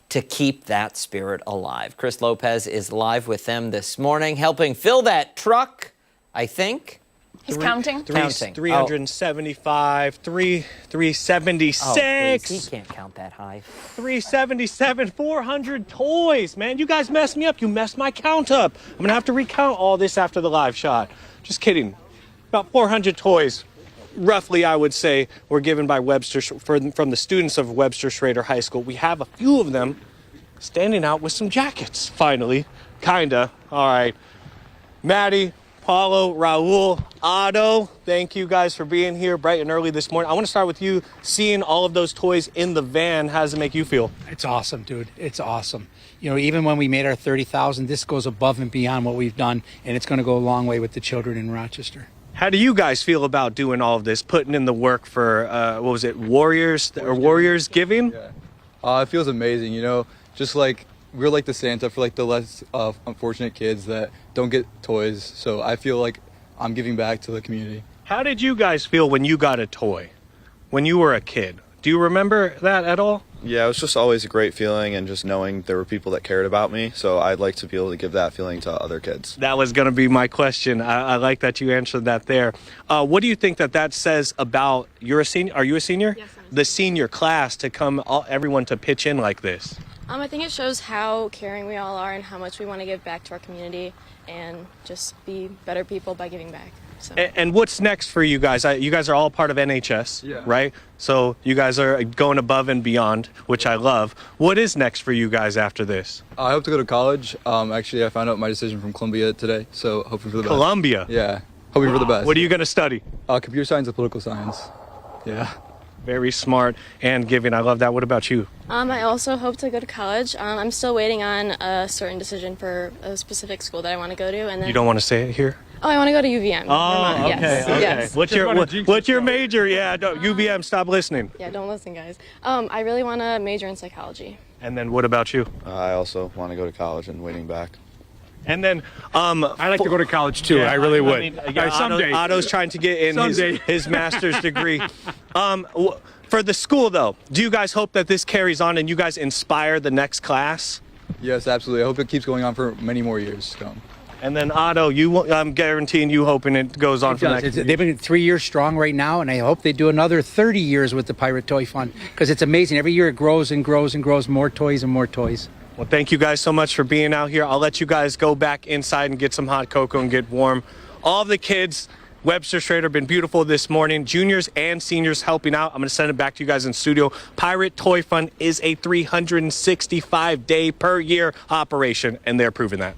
to keep that spirit alive. Chris Lopez is live with them this morning, helping fill that truck, I think. He's counting? 375, 376. Oh, please, he can't count that high. 377, 400 toys. Man, you guys messed me up. You messed my count up. I'm going to have to recount all this after the live shot. Just kidding. About 400 toys, roughly, I would say, were given by Webster from the students of Webster Schrader High School. We have a few of them standing out with some jackets, finally. Kinda. All right. Maddie, Paulo, Raul, Otto, thank you guys for being here bright and early this morning. I want to start with you. Seeing all of those toys in the van, how does it make you feel? It's awesome, dude. It's awesome. You know, even when we made our 30,000, this goes above and beyond what we've done, and it's going to go a long way with the children in Rochester. How do you guys feel about doing all of this, putting in the work for, what was it, Warriors Giving? Yeah. It feels amazing, you know, just like we're like the Santa for like the less unfortunate kids that don't get toys. So I feel like I'm giving back to the community. How did you guys feel when you got a toy when you were a kid? Do you remember that at all? Yeah, it was just always a great feeling, and just knowing there were people that cared about me. So I'd like to be able to give that feeling to other kids. That was going to be my question. I like that you answered that there. What do you think that says about, you're a senior? Are you a senior? Yes, I'm a senior. The senior class to come, everyone to pitch in like this. I think it shows how caring we all are and how much we want to give back to our community and just be better people by giving back. So. And what's next for you guys? You guys are all part of NHS, right? So you guys are going above and beyond, which I love. What is next for you guys after this? I hope to go to college. Actually, I found out my decision from Columbia today, so hoping for the best. Columbia? Yeah, hoping for the best. What are you going to study? Computer science and political science. Yeah. Very smart and giving. I love that. What about you? I also hope to go to college. I'm still waiting on a certain decision for a specific school that I want to go to. And then You don't want to say it here? Oh, I want to go to UVM. Oh, okay. Yes. Okay. Yes. What's your major? Yeah, UVM. Stop listening. Yeah, don't listen, guys. I really want to major in psychology. And then what about you? I also want to go to college and waiting back. And then I like to go to college too. I really would. Someday. Otto's trying to get in his master's degree. For the school, though, do you guys hope that this carries on and you guys inspire the next class? Yes, absolutely. I hope it keeps going on for many more years to come. And then Otto, I'm guaranteeing you hoping it goes on for next year. They've been 3 years strong right now, and I hope they do another 30 years with the Pirate Toy Fund because it's amazing. Every year it grows and grows and grows, more toys and more toys. Well, thank you guys so much for being out here. I'll let you guys go back inside and get some hot cocoa and get warm. All the kids, Webster Schrader, been beautiful this morning. Juniors and seniors helping out. I'm going to send it back to you guys in studio. Pirate Toy Fund is a 365-day per year operation, and they're proving that.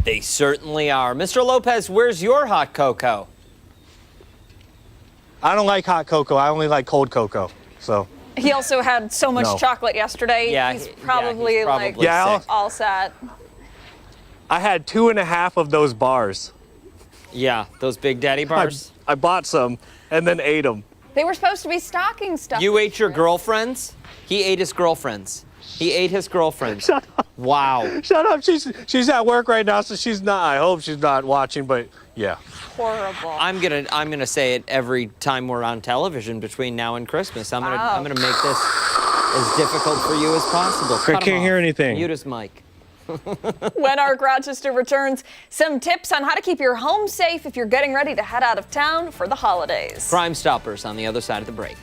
They certainly are. Mr. Lopez, where's your hot cocoa? I don't like hot cocoa. I only like cold cocoa. So He also had so much No. chocolate yesterday. Yeah, he's probably like sick. all set. I had 2.5 of those bars. Yeah, those Big Daddy bars. I bought some and then ate them. They were supposed to be stocking stuff. You ate your girlfriend's? He ate his girlfriend's. He ate his girlfriend's. Shut up. Wow. Shut up. She's at work right now, so she's not. I hope she's not watching, but yeah. Horrible. I'm gonna say it every time we're on television between now and Christmas. I'm gonna make this as difficult for you as possible. I can't hear anything. Mute his mic. When our Rochester returns, some tips on how to keep your home safe if you're getting ready to head out of town for the holidays. Crime Stoppers on the other side of the break.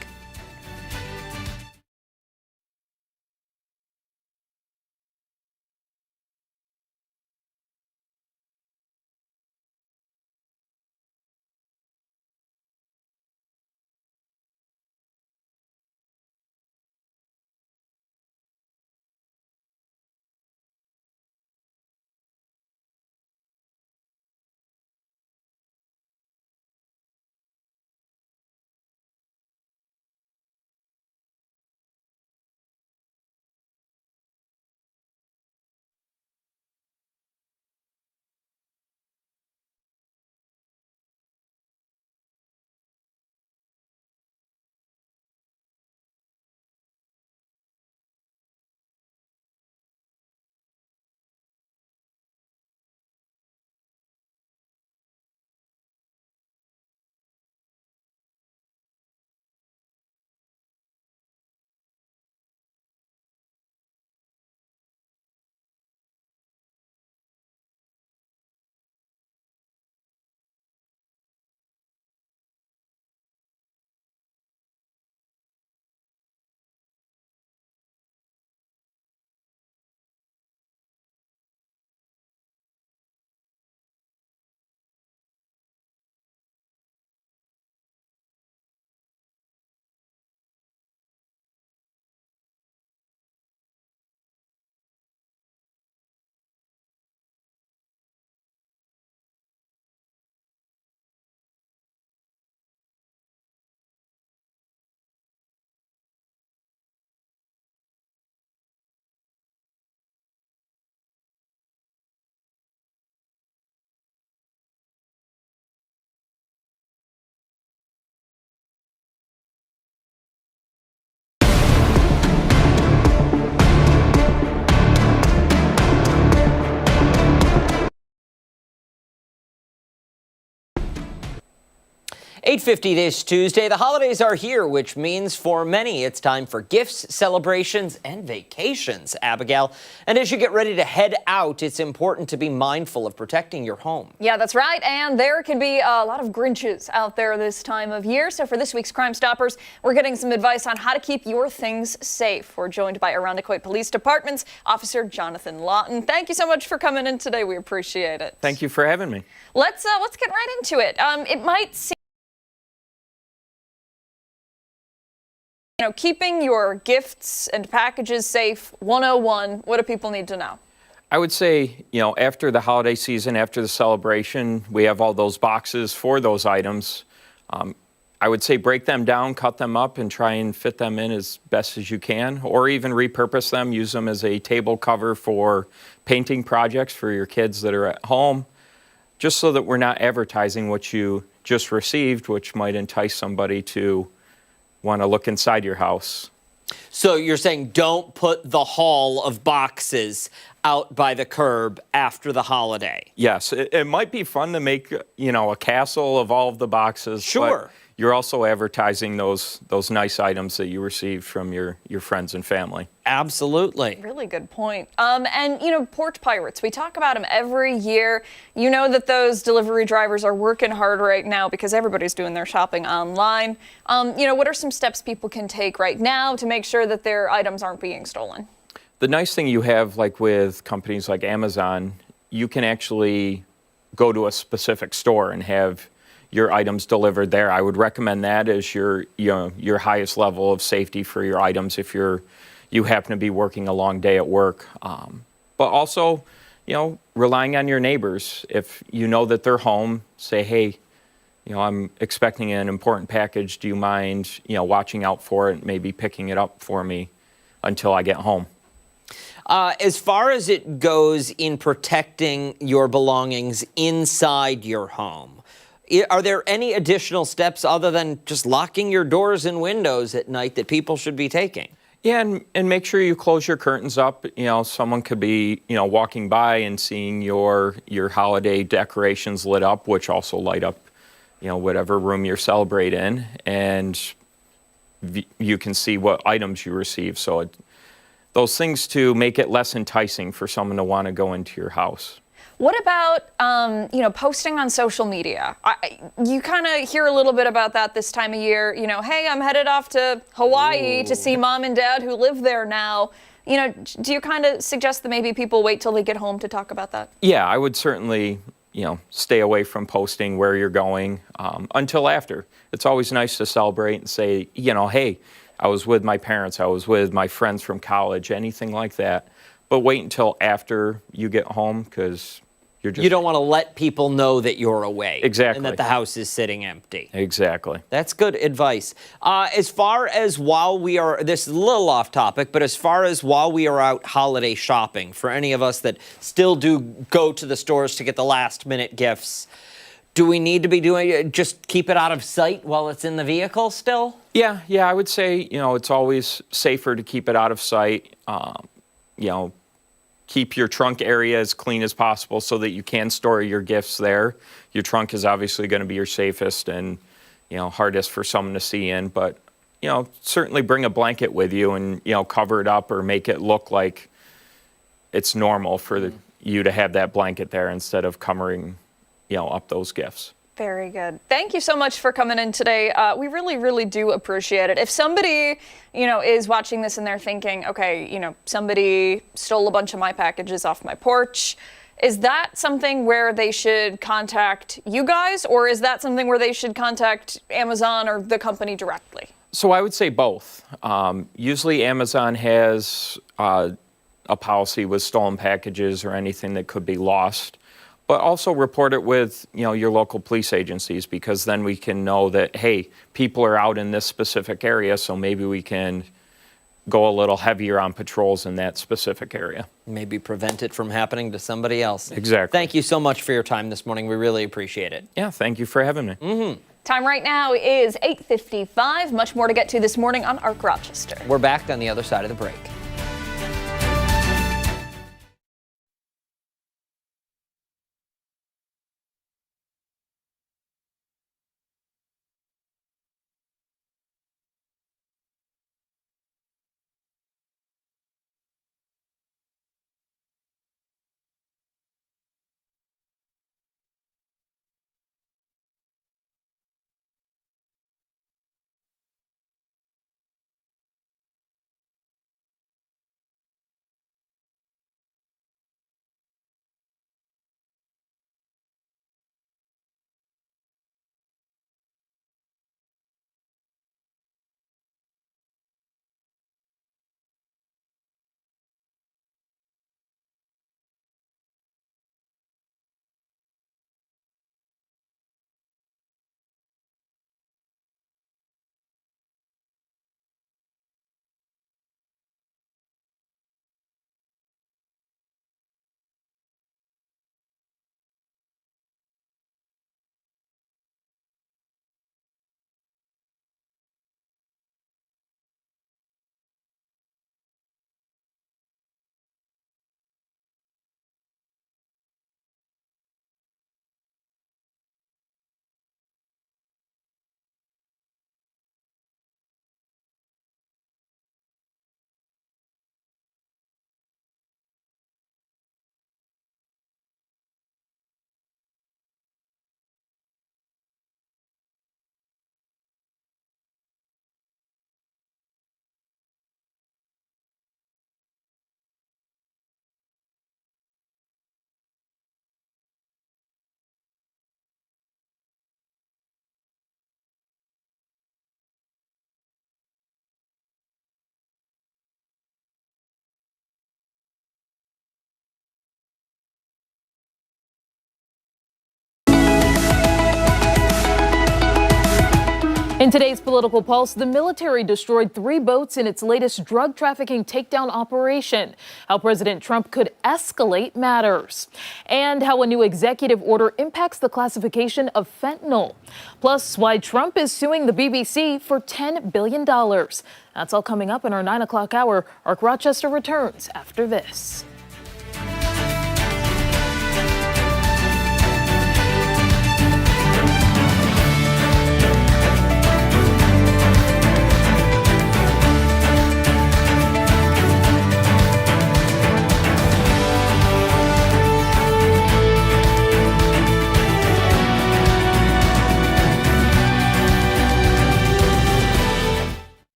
8:50 this Tuesday. The holidays are here, which means for many it's time for gifts, celebrations, and vacations, Abigail. And as you get ready to head out, it's important to be mindful of protecting your home. Yeah, that's right. And there can be a lot of Grinches out there this time of year. So for this week's Crime Stoppers, we're getting some advice on how to keep your things safe. We're joined by Arundecoit Police Department's Officer Jonathan Lawton. Thank you so much for coming in today. We appreciate it. Thank you for having me. Let's get right into it. It might seem, keeping your gifts and packages safe, 101, what do people need to know? I would say, after the holiday season, after the celebration, we have all those boxes for those items. I would say break them down, cut them up, and try and fit them in as best as you can, or even repurpose them, use them as a table cover for painting projects for your kids that are at home, just so that we're not advertising what you just received, which might entice somebody to want to look inside your house. So you're saying don't put the haul of boxes out by the curb after the holiday? Yes, it might be fun to make, a castle of all of the boxes. Sure. But you're also advertising those nice items that you received from your friends and family. Absolutely. Really good point. And porch pirates, we talk about them every year. You know that those delivery drivers are working hard right now because everybody's doing their shopping online. What are some steps people can take right now to make sure that their items aren't being stolen? The nice thing you have, like with companies like Amazon, you can actually go to a specific store and have your items delivered there. I would recommend that as your highest level of safety for your items if you happen to be working a long day at work. But also, relying on your neighbors. If you know that they're home, say, hey, I'm expecting an important package. Do you mind, watching out for it, maybe picking it up for me until I get home? As far as it goes in protecting your belongings inside your home, are there any additional steps other than just locking your doors and windows at night that people should be taking? Yeah, and make sure you close your curtains up. Someone could be, walking by and seeing your holiday decorations lit up, which also light up, whatever room you're celebrating in, and you can see what items you receive. So those things to make it less enticing for someone to want to go into your house. What about, posting on social media? You kind of hear a little bit about that this time of year. Hey, I'm headed off to Hawaii to see mom and dad who live there now. Do you kind of suggest that maybe people wait till they get home to talk about that? Yeah, I would certainly, stay away from posting where you're going until after. It's always nice to celebrate and say, hey, I was with my parents, I was with my friends from college, anything like that. But wait until after you get home because you don't want to let people know that you're away. Exactly. And that the house is sitting empty. Exactly. That's good advice. As far as this is a little off topic, but as far as while we are out holiday shopping, for any of us that still do go to the stores to get the last minute gifts, do we need to be just keep it out of sight while it's in the vehicle still? Yeah, I would say, it's always safer to keep it out of sight. Keep your trunk area as clean as possible so that you can store your gifts there. Your trunk is obviously going to be your safest and, hardest for someone to see in. But, certainly bring a blanket with you and, cover it up or make it look like it's normal for you to have that blanket there instead of covering, up those gifts. Very good. Thank you so much for coming in today. We really, really do appreciate it. If somebody, is watching this and they're thinking, okay, somebody stole a bunch of my packages off my porch, is that something where they should contact you guys, or is that something where they should contact Amazon or the company directly? So I would say both. Usually Amazon has a policy with stolen packages or anything that could be lost. But also report it with, your local police agencies, because then we can know that, hey, people are out in this specific area, so maybe we can go a little heavier on patrols in that specific area. Maybe prevent it from happening to somebody else. Exactly. Thank you so much for your time this morning. We really appreciate it. Yeah, thank you for having me. Time right now is 8:55. Much more to get to this morning on ARC Rochester. We're back on the other side of the break. In today's Political Pulse, the military destroyed 3 boats in its latest drug trafficking takedown operation, how President Trump could escalate matters, and how a new executive order impacts the classification of fentanyl. Plus, why Trump is suing the BBC for $10 billion. That's all coming up in our 9 o'clock hour. Ark Rochester returns after this.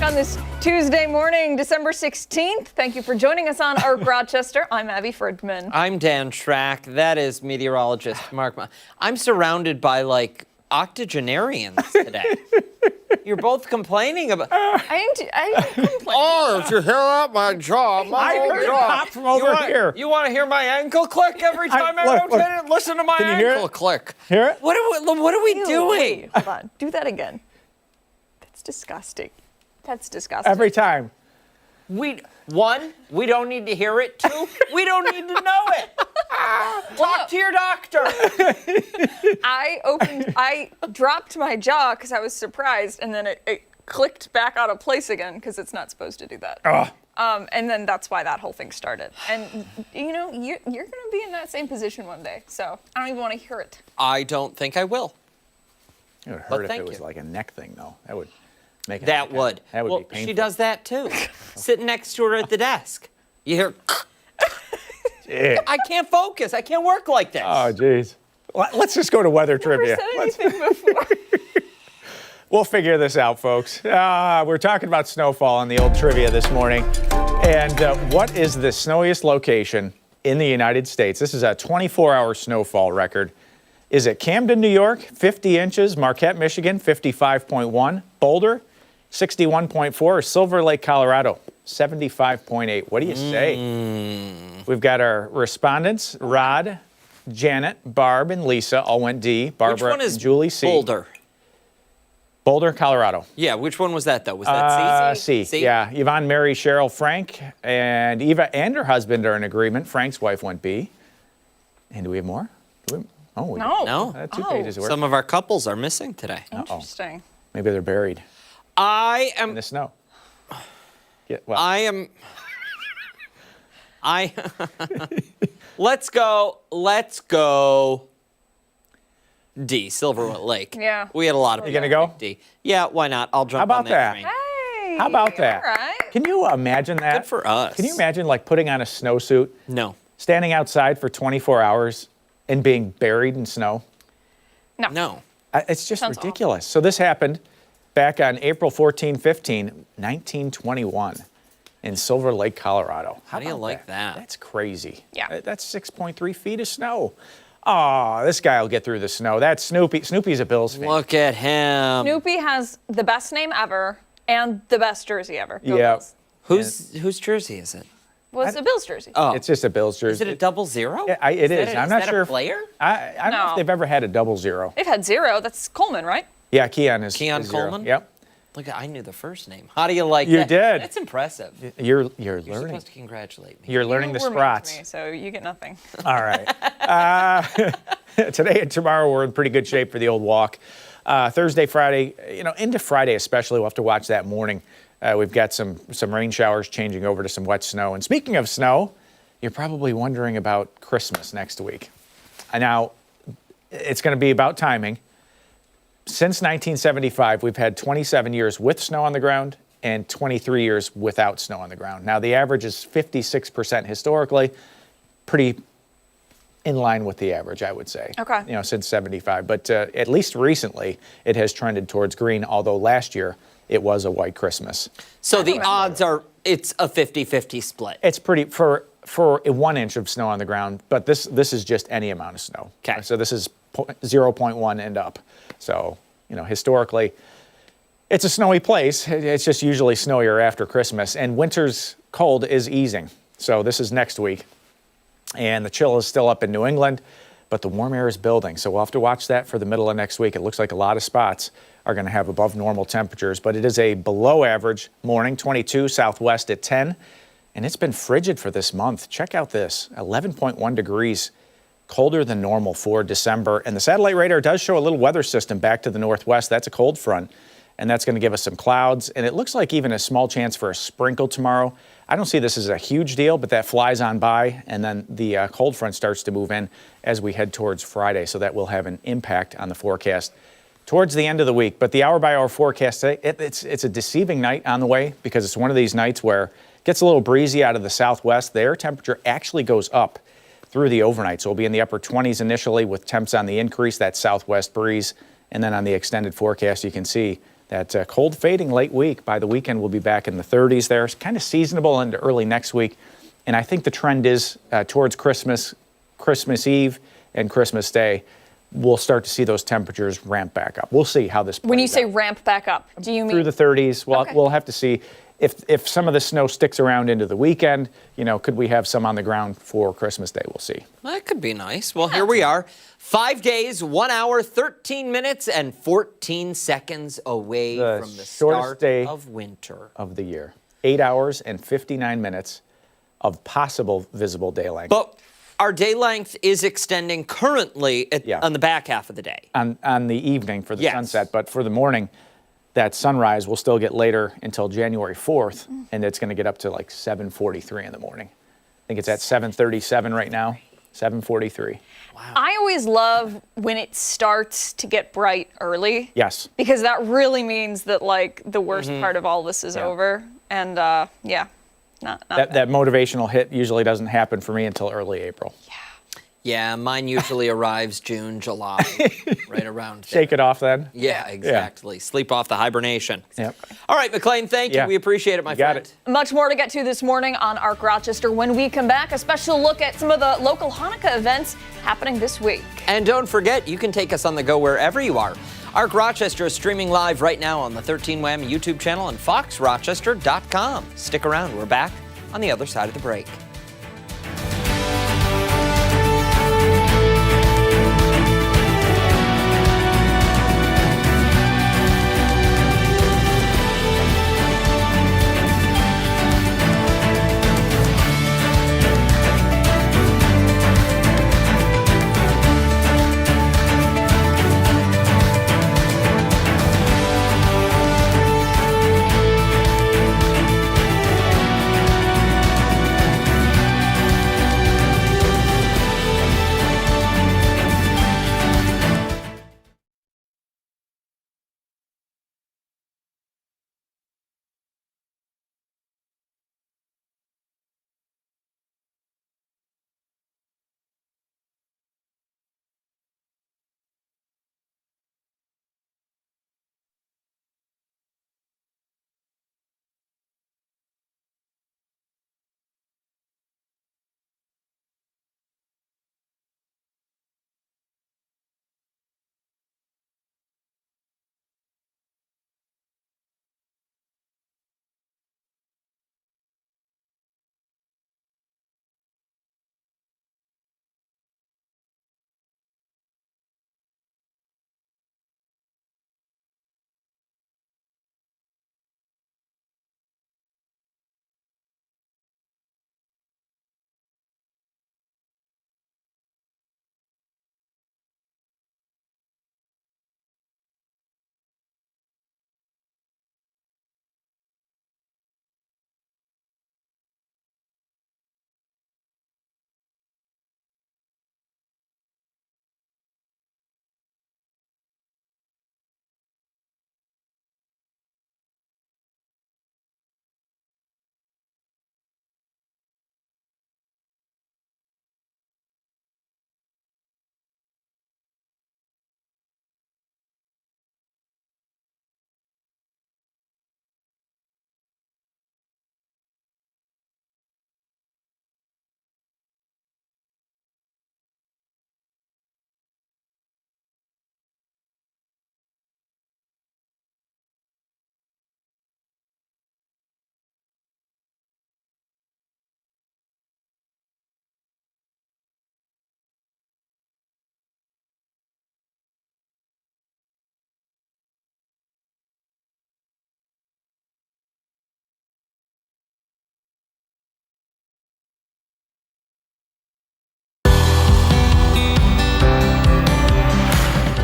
On this Tuesday morning, December 16th. Thank you for joining us on Ark Rochester. I'm Abby Fridman. I'm Dan Track. That is meteorologist Mark. I'm surrounded by like octogenarians today. You're both complaining about. I didn't complain. Oh, if you hear that, my jaw, I heard it pop from over here. You want to hear my ankle click every time I rotate it? Listen to my ankle click. Hear it? What are we doing? Wait, hold on. Do that again. That's disgusting. That's disgusting. Every time. We don't need to hear it. 2, we don't need to know it. Talk to your doctor. I dropped my jaw because I was surprised, and then it clicked back out of place again because it's not supposed to do that. And then that's why that whole thing started. And you know, you're going to be in that same position one day, so I don't even want to hear it. I don't think I will. It would hurt if it was like a neck thing, though. That would. That would be painful. She does that too. Sitting next to her at the desk. You hear, I can't focus. I can't work like this. Oh, geez. Let's just go to weather trivia. Never said anything before. We'll figure this out, folks. We're talking about snowfall on the old trivia this morning. And what is the snowiest location in the United States? This is a 24-hour snowfall record. Is it Camden, New York, 50 inches, Marquette, Michigan, 55.1, Boulder, 61.4, or Silver Lake, Colorado, 75.8? What do you say? We've got our respondents, Rod, Janet, Barb, and Lisa all went D. Barbara Which one is and Julie C. Boulder? Boulder, Colorado. Yeah, which one was that, though? Was that C? C. Yeah, Yvonne, Mary, Cheryl, Frank, and Eva and her husband are in agreement. Frank's wife went B. And do we have more? Oh, No. 2 pages worth. Some of our couples are missing today. Interesting. Maybe they're buried I am. in the snow. Yeah, well, I am. Let's go. D, Silverwood Lake. Yeah. We had a lot of You gonna people go? pick D. Yeah, why not? I'll jump How about on that that? train. Hey. How about that? All right. Can you imagine that? Good for us. Can you imagine like putting on a snowsuit, No. standing outside for 24 hours, and being buried in snow? No. It's just Sounds ridiculous. So this happened back on April 14, 15, 1921 in Silver Lake, Colorado. How do you about like that? That's crazy. Yeah. That's 6.3 feet of snow. Oh, this guy will get through the snow. That's Snoopy. Snoopy's a Bills fan. Look at him. Snoopy has the best name ever and the best jersey ever. Go Yeah. Bills. Whose jersey is it? Well, it's a Bills jersey. Oh, It's just a Bills jersey. is it a double zero? Yeah, it is. I'm not sure. Is that a player? I don't know No. if they've ever had a double zero. They've had 0. That's Coleman, right? Yeah, Keon is. Keon is zero. Coleman? Yep. Look, I knew the first name. How do you like You that? did. That's impressive. You're You're learning. supposed to congratulate me. You're learning the You were mean to sprats. me, so you get nothing. All right. Today and tomorrow we're in pretty good shape for the old walk. Thursday, Friday, into Friday especially, we'll have to watch that morning. We've got some rain showers changing over to some wet snow. And speaking of snow, you're probably wondering about Christmas next week. Now, it's going to be about timing. Since 1975, we've had 27 years with snow on the ground and 23 years without snow on the ground. Now, the average is 56% historically, pretty in line with the average, I would say. Okay. Since 75. But at least recently, it has trended towards green, although last year it was a white Christmas. So the odds are it's a 50-50 split. It's pretty, for 1 inch of snow on the ground, but this is just any amount of snow. Okay. So this is 0.1 and up. So, historically, it's a snowy place. It's just usually snowier after Christmas. And winter's cold is easing. So this is next week. And the chill is still up in New England, but the warm air is building. So we'll have to watch that for the middle of next week. It looks like a lot of spots are going to have above normal temperatures, but it is a below average morning, 22, southwest at 10. And it's been frigid for this month. Check out this, 11.1 degrees, colder than normal for December. And the satellite radar does show a little weather system back to the northwest. That's a cold front, and that's going to give us some clouds. And it looks like even a small chance for a sprinkle tomorrow. I don't see this as a huge deal, but that flies on by, and then the cold front starts to move in as we head towards Friday. So that will have an impact on the forecast towards the end of the week. But the hour-by-hour forecast, it's a deceiving night on the way, because it's one of these nights where it gets a little breezy out of the southwest. The air temperature actually goes up through the overnight. So we'll be in the upper 20s initially with temps on the increase, that southwest breeze. And then on the extended forecast, you can see that cold fading late week. By the weekend, we'll be back in the 30s there. It's kind of seasonable into early next week. And I think the trend is towards Christmas Eve and Christmas Day, we'll start to see those temperatures ramp back up. We'll see how this plays When you say out. ramp back up, do you mean Through the 30s. Well, Okay. we'll have to see if some of the snow sticks around into the weekend. Could we have some on the ground for Christmas Day? We'll see. That could be nice. Well, here we are. 5 days, 1 hour, 13 minutes, and 14 seconds away from the shortest start day of winter. Of the year. 8 hours and 59 minutes of possible visible day length. But our day length is extending currently on the back half of the day. On the evening for the Yes. sunset, but for the morning, that sunrise will still get later until January 4th, and it's going to get up to like 7:43 in the morning. I think it's at 7:37 right now, 7:43. I always love when it starts to get bright early. Yes. Because that really means that like the worst Mhm. part of all this is Yeah. over. And not That motivational hit usually doesn't happen for me until early April. Yeah, mine usually arrives June, July, right around there. Shake it off then? Yeah, exactly. Sleep off the hibernation. Yep. All right, McLean, thank you. Yeah. We appreciate it, my You got friend. Much more to get to this morning on Arc Rochester. When we come back, a special look at some of the local Hanukkah events happening this week. And don't forget, you can take us on the go wherever you are. Arc Rochester is streaming live right now on the 13 Wham YouTube channel and foxrochester.com. Stick around. We're back on the other side of the break.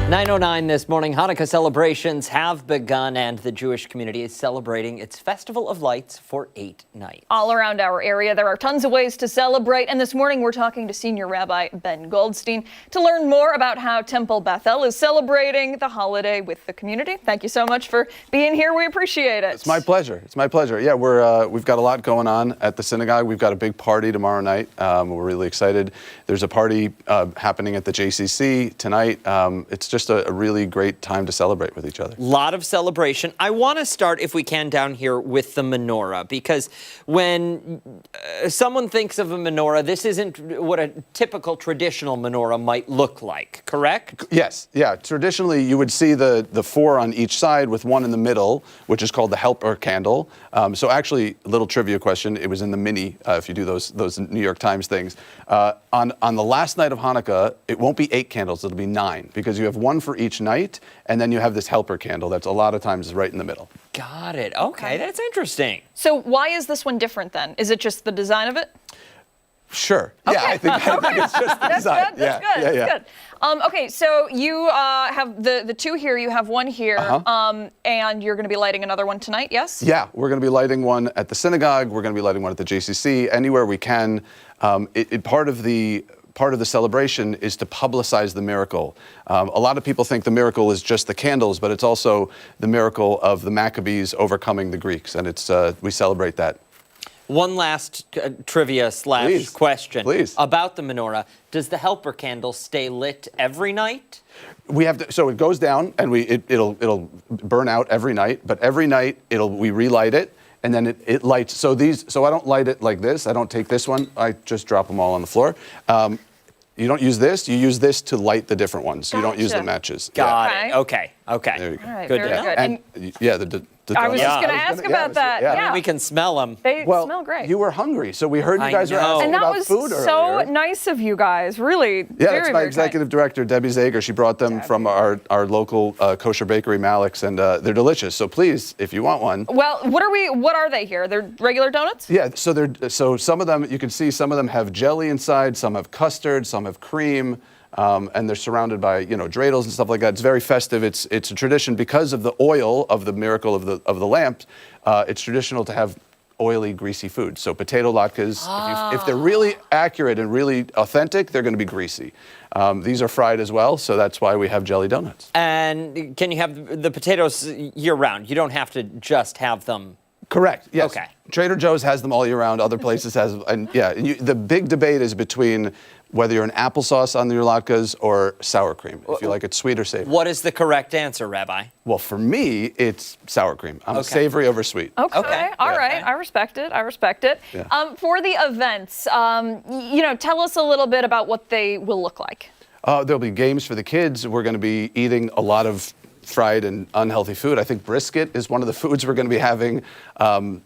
9:09 this morning. Hanukkah celebrations have begun, and the Jewish community is celebrating its Festival of Lights for 8 nights. All around our area, there are tons of ways to celebrate, and this morning we're talking to Senior Rabbi Ben Goldstein to learn more about how Temple Bethel is celebrating the holiday with the community. Thank you so much for being here. We appreciate it. It's my pleasure. It's my pleasure. Yeah, we've got a lot going on at the synagogue. We've got a big party tomorrow night. We're really excited. There's a party happening at the JCC tonight. It's just a really great time to celebrate with each other. Lot of celebration. I want to start, if we can, down here with the menorah, because when someone thinks of a menorah, this isn't what a typical traditional menorah might look like, correct? Yes, yeah. Traditionally, you would see the 4 on each side with 1 in the middle, which is called the helper candle. So actually, a little trivia question, it was in the mini, if you do those New York Times things. On the last night of Hanukkah, it won't be 8 candles, it'll be 9, because you have 1 for each night, and then you have this helper candle that's a lot of times right in the middle. Got it. Okay, that's interesting. So why is this one different then? Is it just the design of it? Sure. Okay. Yeah, I think it's just the design. That's good. That's good. Okay, so you have the 2 here. You have 1 here, and you're going to be lighting another one tonight, yes? Yeah, we're going to be lighting one at the synagogue. We're going to be lighting one at the JCC, anywhere we can. Part of the celebration is to publicize the miracle. A lot of people think the miracle is just the candles, but it's also the miracle of the Maccabees overcoming the Greeks, and we celebrate that. One last trivia / question about the menorah. Does the helper candle stay lit every night? We have to, so it goes down and it'll burn out every night, but every night we relight it and then it lights. So I don't light it like this. I don't take this one. I just drop them all on the floor. You don't use this. You use this to light the different ones. You don't use the matches. Got it. Okay. There you go. All right, good very to know. good. And yeah, I was just going to ask about that. I mean, we can smell them. They smell great. You were hungry, so we heard you guys were asking about food earlier. And that was so nice of you guys, really. Yeah, that's my executive director, Debbie Zager. She brought them from our local kosher bakery, Malik's, and they're delicious. So please, if you want one. Well, what are they here? They're regular donuts? Yeah, so some of them, you can see some of them have jelly inside, some have custard, some have cream. And they're surrounded by, dreidels and stuff like that. It's very festive. It's a tradition because of the oil of the miracle of the lamp. It's traditional to have oily, greasy food. So potato latkes, if they're really accurate and really authentic, they're going to be greasy. These are fried as well, so that's why we have jelly donuts. And can you have the potatoes year-round? You don't have to just have them. Correct. Yes. Okay. Trader Joe's has them all year round. Other places the big debate is between whether you're an applesauce on your latkes or sour cream, if you like it sweet or savory. What is the correct answer, Rabbi? Well, for me, it's sour cream. I'm savory over sweet. Okay. All right. I respect it. Yeah. For the events, tell us a little bit about what they will look like. There'll be games for the kids. We're going to be eating a lot of fried and unhealthy food. I think brisket is one of the foods we're going to be having.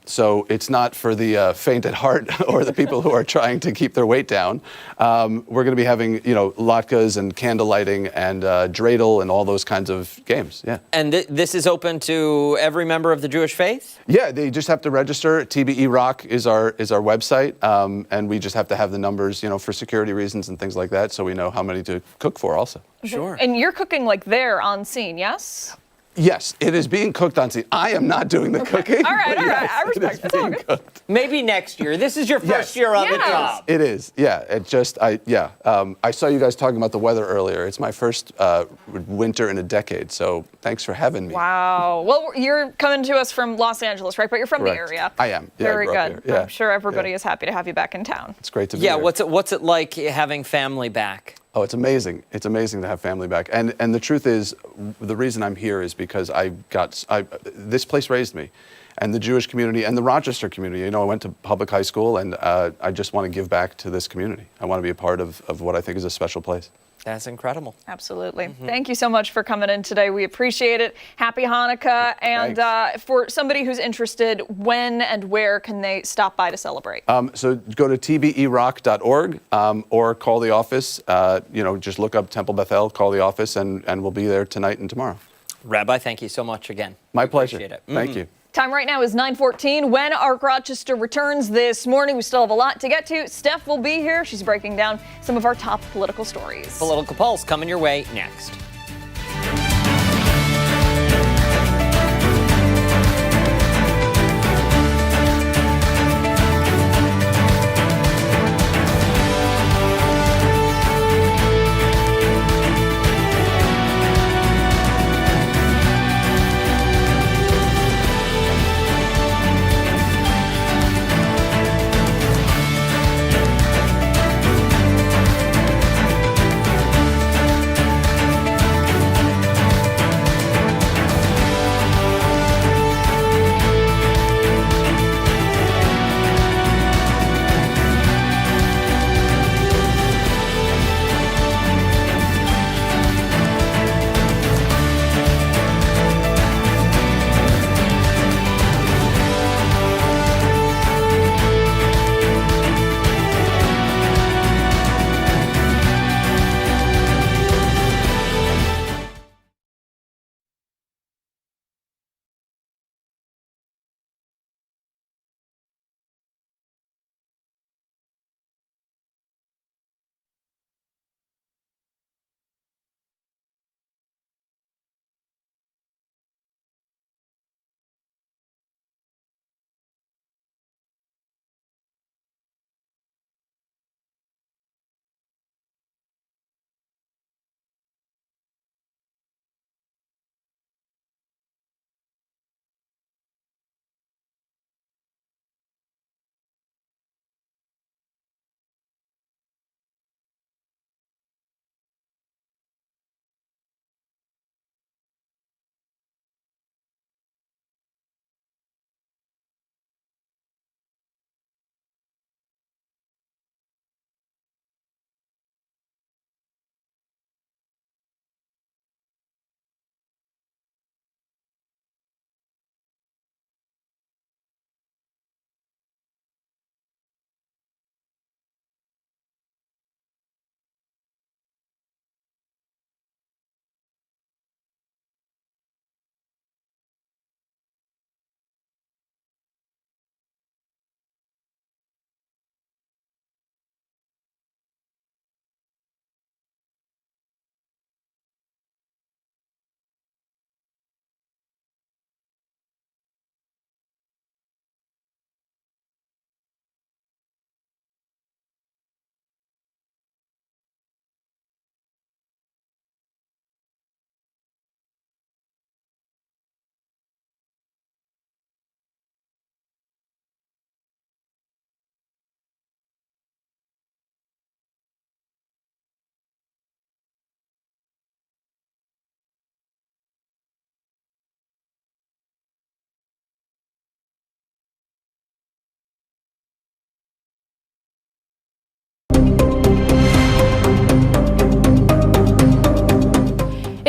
So it's not for the faint at heart or the people who are trying to keep their weight down. We're going to be having, latkes and candle lighting and dreidel and all those kinds of games. Yeah. And this is open to every member of the Jewish faith? Yeah, they just have to register. TBE Rock is our website, and we just have to have the numbers, for security reasons and things like that, so we know how many to cook for also. Sure. And you're cooking like there on scene, yes? Yes, it is being cooked on scene. I am not doing the cooking. All right. I respect it. It is being cooked. Maybe next year. This is your first year on the job. It is. Yeah. I saw you guys talking about the weather earlier. It's my first winter in a decade. So thanks for having me. Wow. Well, you're coming to us from Los Angeles, right? But you're from the area. I am. Yeah, Very I grew up good. here. Yeah. I'm sure everybody is happy to have you back in town. It's great to be here. What's it like having family back? Oh, it's amazing. It's amazing to have family back. And the truth is, the reason I'm here is because this place raised me. And the Jewish community and the Rochester community. I went to public high school, and I just want to give back to this community. I want to be a part of what I think is a special place. That's incredible. Absolutely. Mm-hmm. Thank you so much for coming in today. We appreciate it. Happy Hanukkah. And for somebody who's interested, when and where can they stop by to celebrate? So go to tberock.org or call the office. Just look up Temple Bethel, call the office, and we'll be there tonight and tomorrow. Rabbi, thank you so much again. My pleasure. Appreciate it. Thank you. Time right now is 9:14. When Ark Rochester returns this morning, we still have a lot to get to. Steph will be here. She's breaking down some of our top political stories. Political Pulse coming your way next.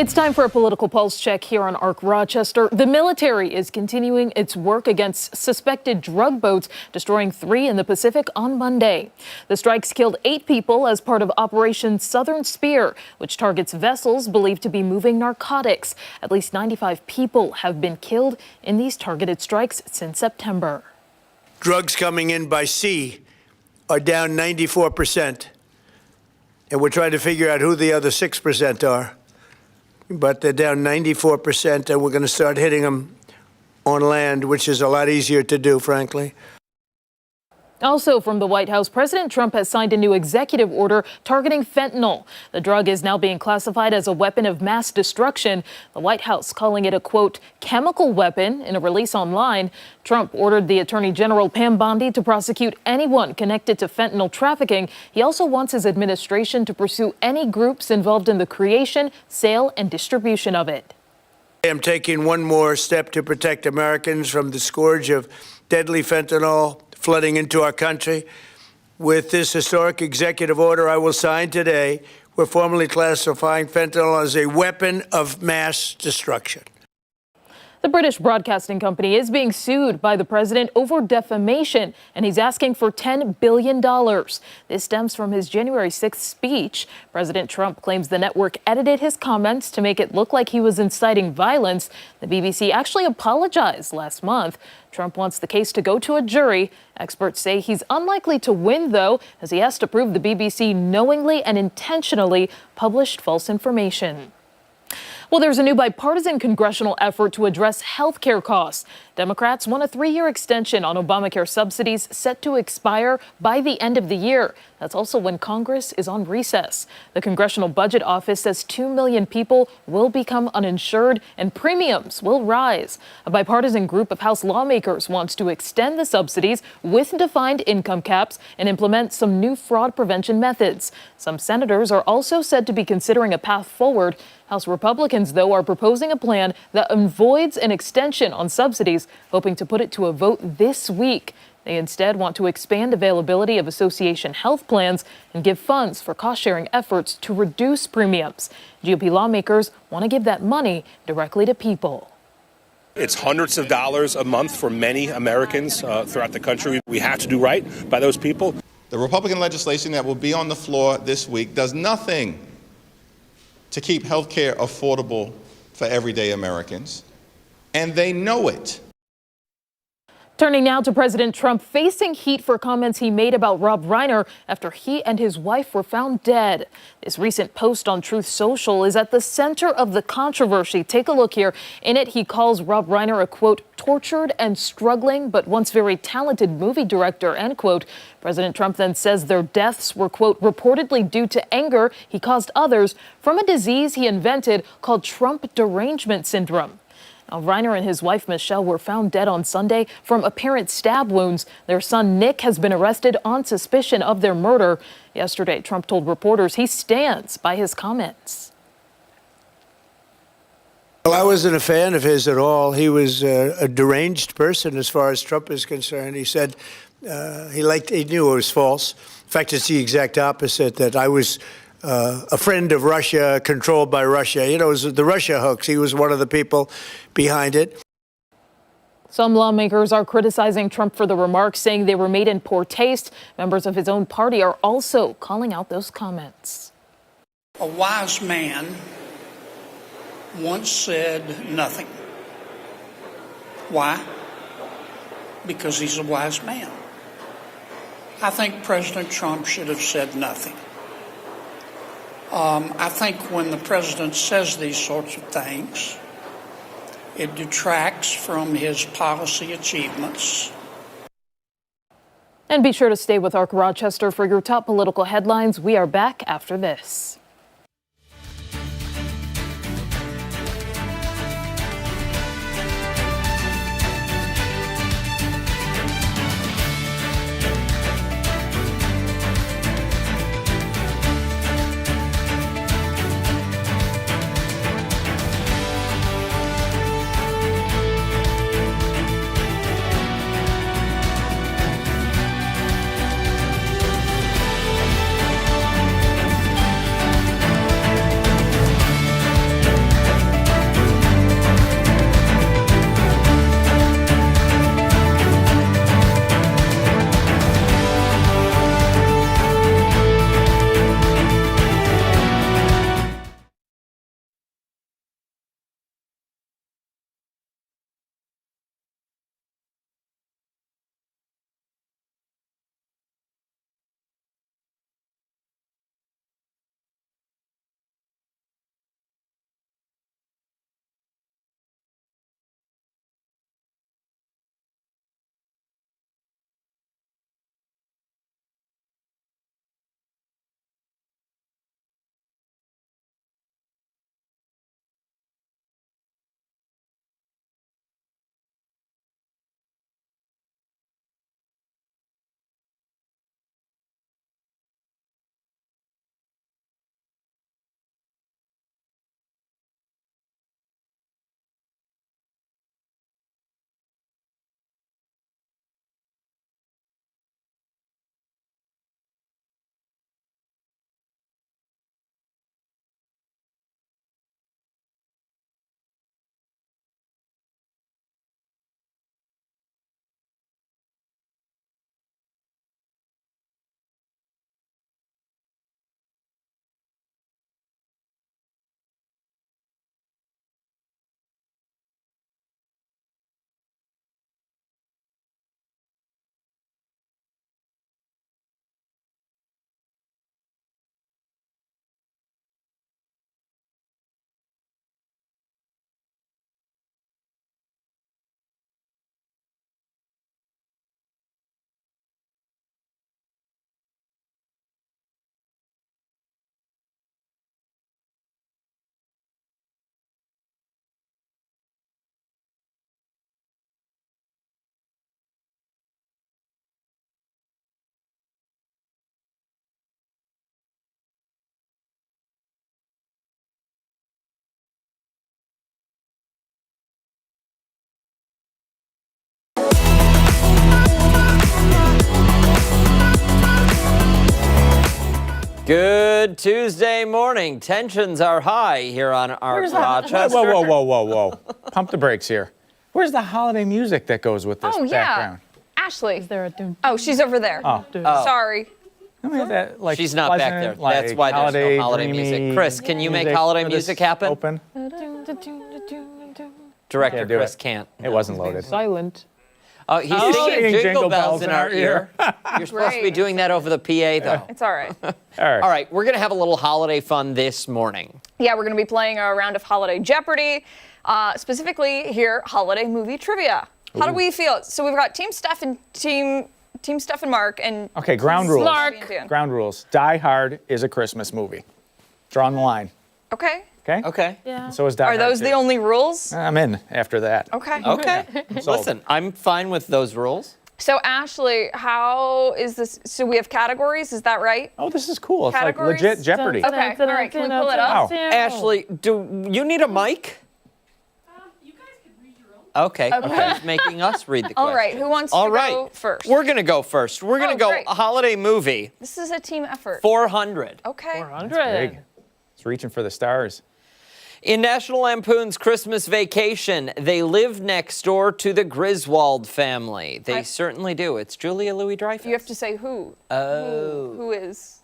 It's time for a political pulse check here on ARC Rochester. The military is continuing its work against suspected drug boats, destroying 3 in the Pacific on Monday. The strikes killed 8 people as part of Operation Southern Spear, which targets vessels believed to be moving narcotics. At least 95 people have been killed in these targeted strikes since September. Drugs coming in by sea are down 94%. And we're trying to figure out who the other 6% are. But they're down 94%, and we're going to start hitting them on land, which is a lot easier to do, frankly. Also from the White House, President Trump has signed a new executive order targeting fentanyl. The drug is now being classified as a weapon of mass destruction. The White House calling it a, quote, chemical weapon. In a release online, Trump ordered the Attorney General Pam Bondi to prosecute anyone connected to fentanyl trafficking. He also wants his administration to pursue any groups involved in the creation, sale, and distribution of it. I am taking one more step to protect Americans from the scourge of deadly fentanyl flooding into our country. With this historic executive order I will sign today, we're formally classifying fentanyl as a weapon of mass destruction. The British Broadcasting Company is being sued by the president over defamation, and he's asking for $10 billion. This stems from his January 6th speech. President Trump claims the network edited his comments to make it look like he was inciting violence. The BBC actually apologized last month. Trump wants the case to go to a jury. Experts say he's unlikely to win, though, as he has to prove the BBC knowingly and intentionally published false information. Well, there's a new bipartisan congressional effort to address health care costs. Democrats want a 3-year extension on Obamacare subsidies set to expire by the end of the year. That's also when Congress is on recess. The Congressional Budget Office says 2 million people will become uninsured and premiums will rise. A bipartisan group of House lawmakers wants to extend the subsidies with defined income caps and implement some new fraud prevention methods. Some senators are also said to be considering a path forward. House Republicans, though, are proposing a plan that avoids an extension on subsidies, hoping to put it to a vote this week. They instead want to expand availability of association health plans and give funds for cost-sharing efforts to reduce premiums. GOP lawmakers want to give that money directly to people. It's hundreds of dollars a month for many Americans throughout the country. We have to do right by those people. The Republican legislation that will be on the floor this week does nothing to keep health care affordable for everyday Americans, and they know it. Turning now to President Trump facing heat for comments he made about Rob Reiner after he and his wife were found dead. This recent post on Truth Social is at the center of the controversy. Take a look here. In it, he calls Rob Reiner a, quote, tortured and struggling but once very talented movie director, end quote. President Trump then says their deaths were, quote, reportedly due to anger he caused others from a disease he invented called Trump derangement syndrome. Now, Reiner and his wife, Michelle, were found dead on Sunday from apparent stab wounds. Their son, Nick, has been arrested on suspicion of their murder. Yesterday, Trump told reporters he stands by his comments. Well, I wasn't a fan of his at all. He was a deranged person as far as Trump is concerned. He said he knew it was false. In fact, it's the exact opposite, that I was a friend of Russia, controlled by Russia. You know, it was the Russia hoax. He was one of the people behind it. Some lawmakers are criticizing Trump for the remarks, saying they were made in poor taste. Members of his own party are also calling out those comments. A wise man once said nothing. Why? Because he's a wise man. I think President Trump should have said nothing. I think when the president says these sorts of things, it detracts from his policy achievements. And be sure to stay with ARC Rochester for your top political headlines. We are back after this. Good Tuesday morning. Tensions are high here on our Rochester. Whoa. Pump the brakes here. Where's the holiday music that goes with this background? Ashley. Is there a Oh, she's over there. Oh. Sorry. That, like, She's not back there. like, That's why there's no holiday dreamy music. Chris, can you make holiday music happen? Open. Director do Chris it. can't. It wasn't loaded. Silent. He's singing Jingle Bells in our ear. You're supposed to be Great. doing that over the PA, though. It's all right. All right. All right, we're going to have a little holiday fun this morning. Yeah, we're going to be playing a round of Holiday Jeopardy, specifically here, holiday movie trivia. How do we feel? So we've got Team Steph and Team Steph and Mark. And Okay, ground rules. Mark. Ground rules. Die Hard is a Christmas movie. Drawing the line. Okay. Okay? Okay. Yeah. So is Die Are Hard those 2. the only rules? I'm in after that. Okay. Okay. Sold. Listen, I'm fine with those rules. So Ashley, how is this? So we have categories, is that right? Oh, this is cool. It's Categories? like legit Jeopardy. Okay, all right, can we pull it up? Wow. Ashley, do you need a mic? Okay. Okay. He's making us read the question. All right, who wants to go first? We're going to go first. We're going to go great. holiday movie, This is a team effort. 400. Okay. 100. Big. It's reaching for the stars. In National Lampoon's Christmas Vacation, they live next door to the Griswold family. They certainly do. It's Julia Louis-Dreyfus. You have to say who. Oh. Who is?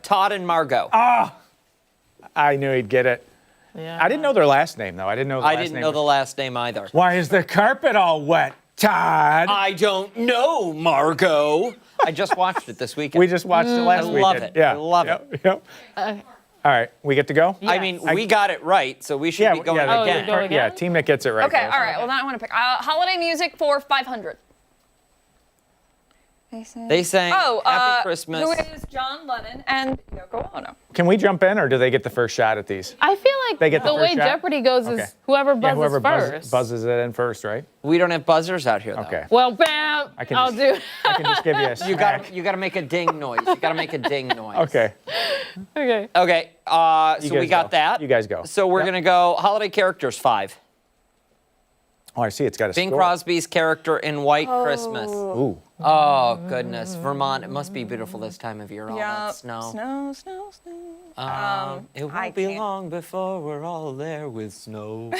Todd and Margot. I knew he'd get it. Yeah. I didn't know their last name, though. I didn't know the I last didn't name. know the last name either. Why is the carpet all wet, Todd? I don't know, Margot. I just watched it this weekend. We just watched it last weekend. I love it. Yeah. I love it. Yep. All right, we get to go? I mean, we got it right, so we should be going again. go again? Yeah, team that gets it right. Okay, goes. all right. Well, now I want to pick holiday music for 500. They sang Happy Christmas. Who is John Lennon and Yoko Ono? Can we jump in, or do they get the first shot at these? I feel like They get the the first way shot? Jeopardy goes Okay. is whoever buzzes whoever first. buzzes it in first, right? We don't have buzzers out here, though. Okay. Well, bam! I can I'll do. I can just give you a smack. You got to make a ding noise. You got to make a ding noise. Okay. Okay. Okay. You So we guys got go. that. You guys go. So we're Yep. gonna go holiday characters 5. Oh, I see. It's got a Bing score. Crosby's character in White Christmas. Ooh. Oh goodness, Vermont. It must be beautiful this time of year. All Yeah. that snow. Snow. It won't I be can't. long before we're all there with snow.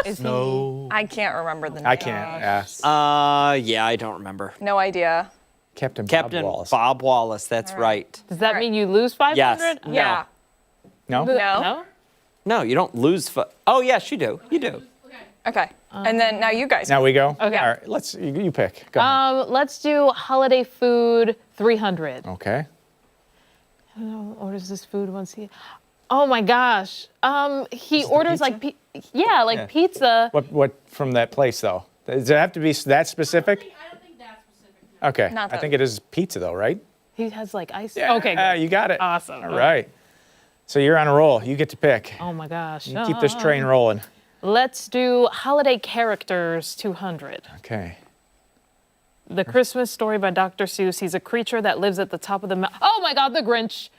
Is Snow. I can't remember the name. I can't. Yeah, I don't remember. No idea. Captain Wallace. Bob Wallace. That's right. Does that mean you lose 500? Yes. Yeah. No? No. No, you don't lose. Oh yes, you do. You do. Okay. And then now you guys. Now we go? Okay. All right, let's, you pick. Go ahead. Let's do holiday food 300. Okay. I don't know, orders this food once he. Oh my gosh. He orders like pizza. What from that place, though? Does it have to be that specific? I don't think that's specific. Okay. Not I that- think it is pizza, though, right? He has like ice. Yeah, Okay. Good. you got it. Awesome. All right. So you're on a roll. You get to pick. Oh my gosh. You keep this train rolling. Let's do holiday characters 200. Okay. The Christmas Story by Dr. Seuss. He's a creature that lives at the top of the mountain. Oh my God, the Grinch.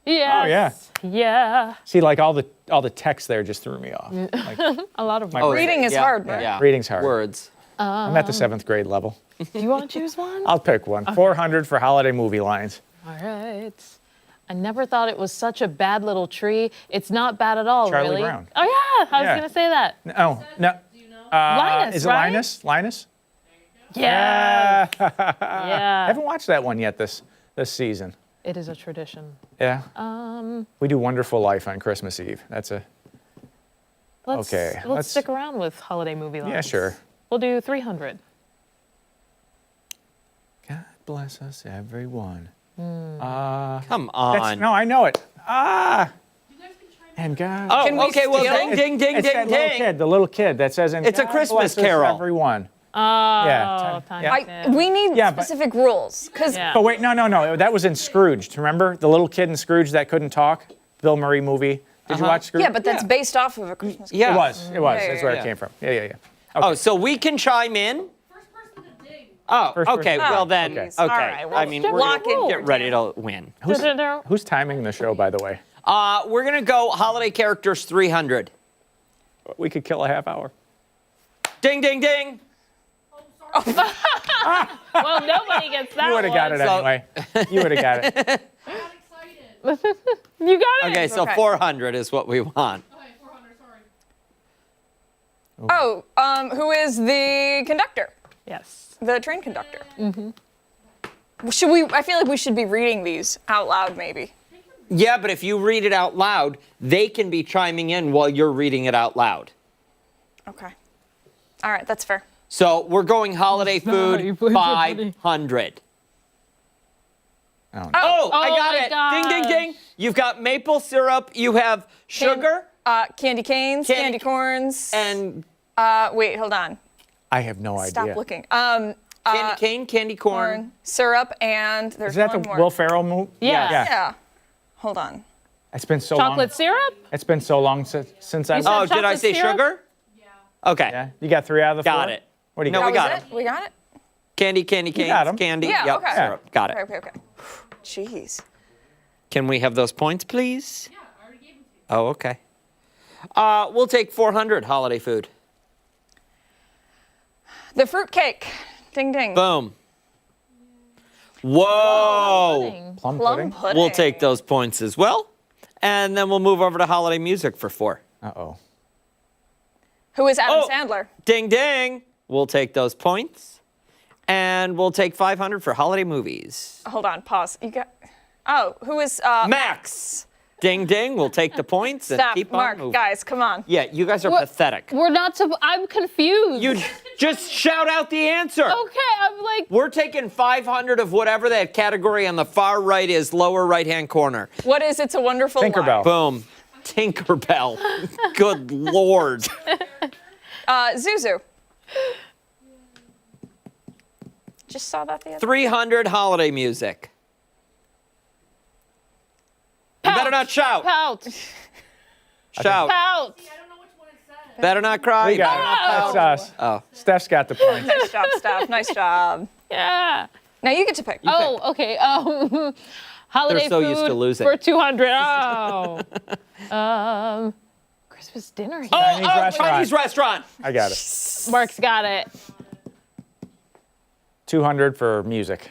Yes. Oh, yeah. Yeah. See, like all the text there just threw me off. Like, A lot of Reading is hard. Yeah. Right? reading's hard. Words. I'm at the 7th grade level. Do you want to choose one? I'll pick one. 400 for holiday movie lines. All right. I never thought it was such a bad little tree. It's not bad at all, Charlie really. Brown. Oh yeah, I was Yeah. gonna say that. Oh, no. Linus, Is it right? Linus? Linus? Yeah. I Yeah. haven't watched that one yet this season. It is a tradition. Yeah. We do Wonderful Life on Christmas Eve. That's a. Let's stick around with holiday movie lines. Yeah, sure. We'll do 300. God bless us, everyone. Come on. No, I know it. And God. Oh, Can we okay. Well, steal? ding, ding, It's that little ding. kid, the little kid that says, "And It's a God Christmas bless us, Carol." everyone." Oh, Yeah, time. We need Yeah, but- specific rules because Yeah. But wait, no. That was in Scrooge. Remember the little kid in Scrooge that couldn't talk? Bill Murray movie. Did you watch Scrooge? yeah, but that's based off of a Christmas. Yeah. It was. Yeah, That's where yeah. it came from. Yeah. Oh, so we can chime in? First person to dig. Oh, First okay. person. Well then, Okay. okay. All right, well, I mean, just we're lock gonna in. get ready to win. Who's timing the show, by the way? We're gonna go holiday characters 300. We could kill a half hour. Ding, ding, ding. Well, nobody gets that You would have got it So- anyway. You would have got it. You got it. Okay, so Okay. 400 is what we want. Oh, who is the conductor? Yes. The train conductor. Should we? I feel like we should be reading these out loud, maybe. Yeah, but if you read it out loud, they can be chiming in while you're reading it out loud. Okay. All right, that's fair. So we're going holiday not how you food play Jeopardy. 500. Oh, I got my it. Ding, ding, ding. You've got maple syrup. You have sugar. Candy canes, candy corns, and wait, hold on. I have no idea. Stop looking. Candy cane, candy corn. Syrup, and there's Is that one the more. Will Ferrell movie? Yeah. Hold on. It's been so long. Chocolate syrup? It's been so long since I. You said Oh, did I chocolate say syrup? sugar? Okay. Yeah. You got 3 out of the 4? Got it. What do you No, got? we got That was it. it? We got it? Candy, candy canes, got 'em. candy. Yeah, Yep, okay. syrup. Got it. Okay. Jeez. Can we have those points, please? Yeah, I already gave them to you. Oh, okay. We'll take 400 holiday food. The fruit cake. Ding, ding. Boom. Whoa. Plum Plum pudding. We'll take those points as well. And then we'll move over to holiday music for 4. Uh-oh. Who is Adam Oh. Sandler? Ding, ding. We'll take those points. And we'll take 500 for holiday movies. Hold on, pause. You got. Oh, who is Max. Ding, ding. We'll take the points and Stop, keep on Mark. moving. Guys, come on. Yeah, you guys are What? pathetic. We're not. I'm confused. You just shout out the answer. Okay, I'm like. We're taking 500 of whatever that category on the far right is, lower right-hand corner. What is It's a Wonderful Life? Tinkerbell. Boom. Tinkerbell. Good Lord. Zuzu. Just saw that the other 300 holiday music. You better not shout. Pout. Shout. Pout. Better not cry. We got Better it. not pout. That's us. Oh. Steph's got the points. Nice job, Steph. Nice job. Yeah. Now you get to pick. Oh, okay. Holiday They're so food used to losing. for 200. Oh. Christmas dinner. Here. Chinese restaurant. I got it. Mark's got it. 200 for music.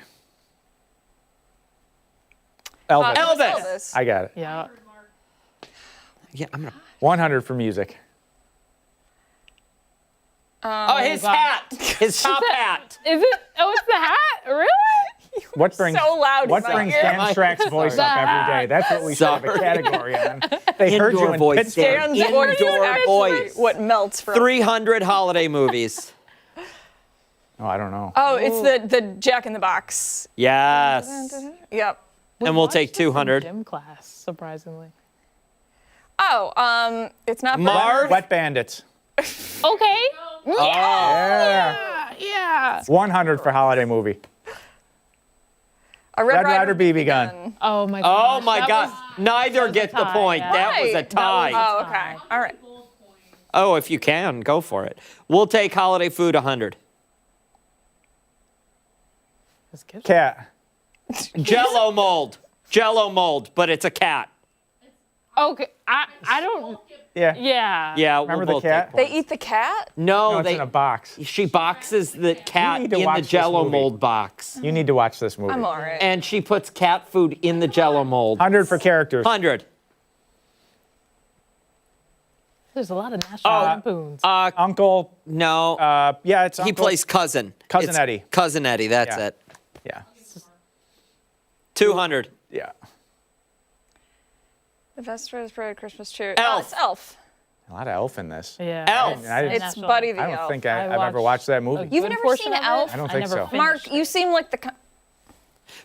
Elvis. Elvis. I got it. Yeah. Yeah, I'm gonna. 100 for music. Oh, his hat. His top hat. Is it? Oh, it's the hat. Really? What brings so loud What in my brings ear. Dan Strack's voice up every day? That's what we should have a Sorry. category on. They heard you Indoor in voice. Pittsburgh. Dan's voice is Indoor actually voice. what melts from. 300 holiday movies. Oh, I don't know. Oh, it's the Jack in the Box. Yes. Yep. And we'll take Watched this in 200. Gym class, surprisingly. Oh, it's not. Marv. Wet Bandits. Okay. Yeah. Yeah. 100 for holiday movie. A Red Ryder BB gun. Oh my god. Oh my God. Neither get the tie, point. yeah. That was a Right. tie. Oh, okay. All right. Oh, if you can, go for it. We'll take holiday food 100. Cat. Jello mold. Jello mold, but it's a cat. Okay. I don't. Yeah. Yeah. Yeah, Remember we'll the both cat? take They points. eat the cat. No, No, it's they. in a box. She boxes the cat need to in watch the this Jello movie. mold box, You need to watch this movie. I'm all right. and she puts cat food in the Jello mold. 100 for characters. 100. There's a lot of national lampoons. Uncle. No, Yeah, it's he Uncle. plays cousin. Cousin It's Eddie. Cousin Eddie. That's Yeah. it. Yeah. 200. Yeah. The best red bread Christmas cheer. Elf. It's Elf. A lot of elf in this. Yeah. Elf. I didn't- It's Buddy the I don't Elf. think I've ever watched that movie. You've Good never portion seen of it. Elf? I don't think never so. finished Mark, it. you seem like the.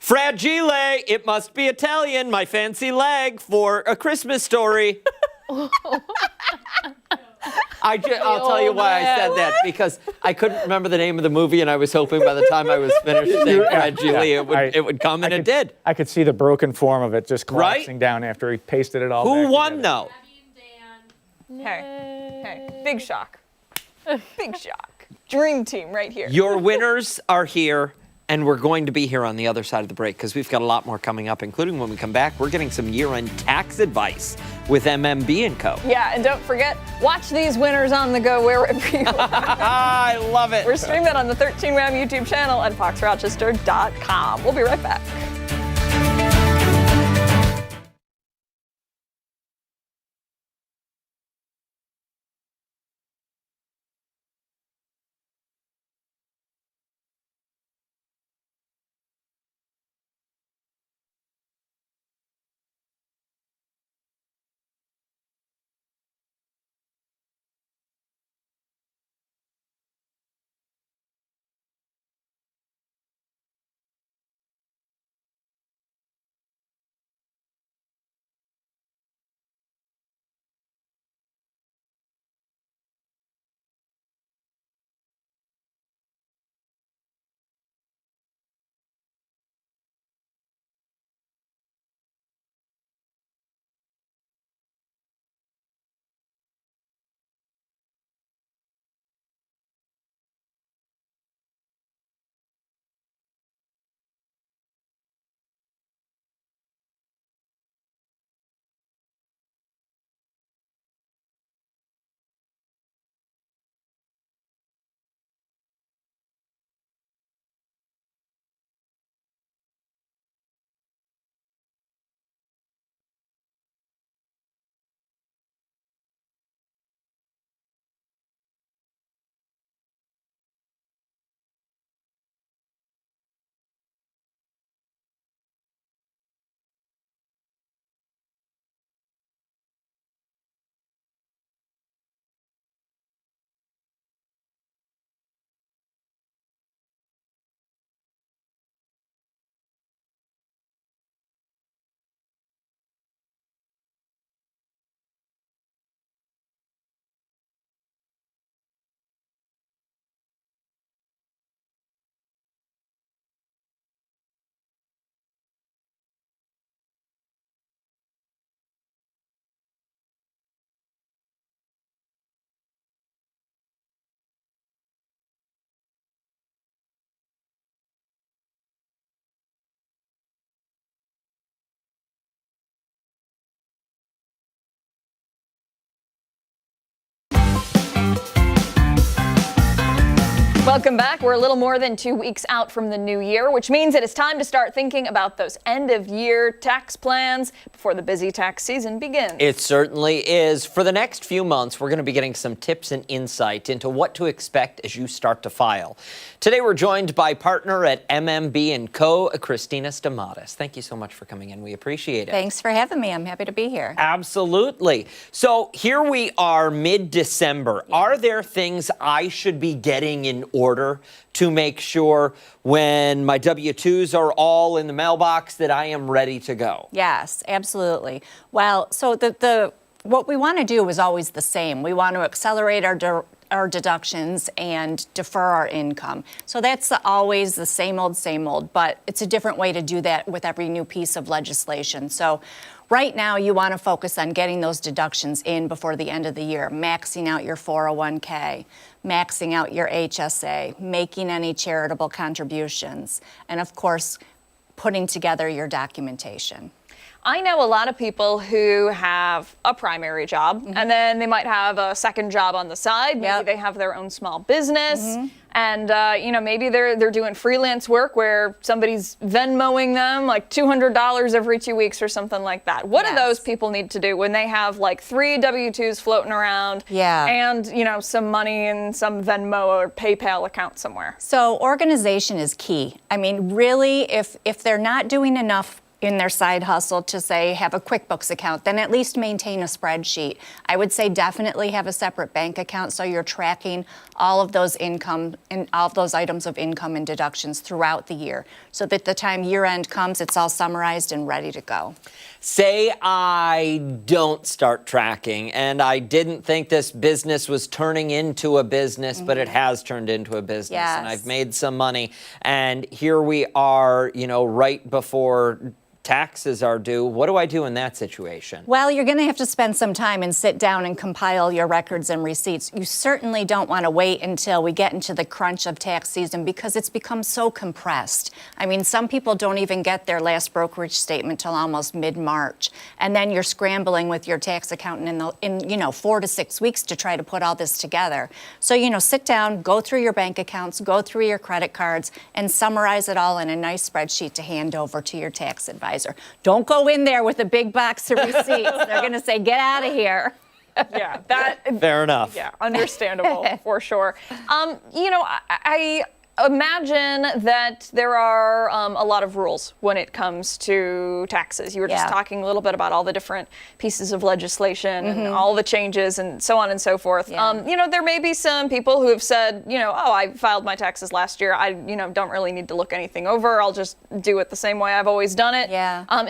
Fragile, it must be Italian, my fancy leg for a Christmas story. I'll tell you why I said that, because I couldn't remember the name of the movie, and I was hoping by the time I was finished saying Fragile, it would come, and it did. I could see the broken form of it just Right? collapsing down after he pasted it all Who back won, together. though? Hey, big shock. Big shock. Dream team right here. Your winners are here, and we're going to be here on the other side of the break, because we've got a lot more coming up, including when we come back, we're getting some year-end tax advice with MMB & Co. Yeah, and don't forget, watch these winners on the go wherever you are. I love it. We're streaming on the 13 Ram YouTube channel at foxrochester.com. We'll be right back. Welcome back. We're a little more than 2 weeks out from the new year, which means it is time to start thinking about those end-of-year tax plans before the busy tax season begins. It certainly is. For the next few months, we're going to be getting some tips and insight into what to expect as you start to file. Today, we're joined by partner at MMB & Co., Christina Stamatis. Thank you so much for coming in. We appreciate it. Thanks for having me. I'm happy to be here. Absolutely. So here we are mid-December. Are there things I should be getting in order to make sure when my W-2s are all in the mailbox that I am ready to go? Yes, absolutely. Well, so what we want to do is always the same. We want to accelerate our deductions and defer our income. So that's always the same old, but it's a different way to do that with every new piece of legislation. So right now, you want to focus on getting those deductions in before the end of the year, maxing out your 401k, maxing out your HSA, making any charitable contributions, and of course, putting together your documentation. I know a lot of people who have a primary job and then they might have a second job on the side. Maybe they have their own small business and, maybe they're doing freelance work where somebody's Venmoing them like $200 every 2 weeks or something like that. What do those people need to do when they have like 3 W-2s floating around and, some money in some Venmo or PayPal account somewhere? So organization is key. I mean, really, if they're not doing enough in their side hustle to say have a QuickBooks account, then at least maintain a spreadsheet. I would say definitely have a separate bank account so you're tracking all of those income and all of those items of income and deductions throughout the year so that the time year end comes, it's all summarized and ready to go. Say I don't start tracking and I didn't think this business was turning into a business, but it has turned into a business and I've made some money. And here we are, right before taxes are due. What do I do in that situation? Well, you're going to have to spend some time and sit down and compile your records and receipts. You certainly don't want to wait until we get into the crunch of tax season because it's become so compressed. I mean, some people don't even get their last brokerage statement till almost mid-March. And then you're scrambling with your tax accountant in 4 to 6 weeks to try to put all this together. So, sit down, go through your bank accounts, go through your credit cards, and summarize it all in a nice spreadsheet to hand over to your tax advisor. Don't go in there with a big box of receipts. They're going to say, get out of here. Yeah, that. Fair enough. Yeah, understandable for sure. I imagine that there are a lot of rules when it comes to taxes. You were just talking a little bit about all the different pieces of legislation and all the changes and so on and so forth. There may be some people who have said, I filed my taxes last year. I, don't really need to look anything over. I'll just do it the same way I've always done it.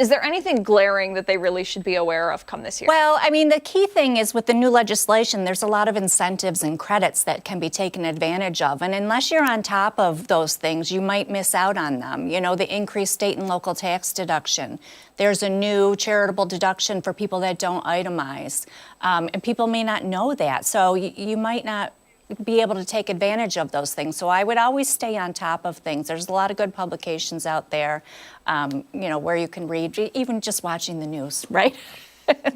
Is there anything glaring that they really should be aware of come this year? Well, I mean, the key thing is with the new legislation, there's a lot of incentives and credits that can be taken advantage of. And unless you're on top of those things, you might miss out on them. The increased state and local tax deduction. There's a new charitable deduction for people that don't itemize. And people may not know that. So you might not be able to take advantage of those things. So I would always stay on top of things. There's a lot of good publications out there, where you can read, even just watching the news, right?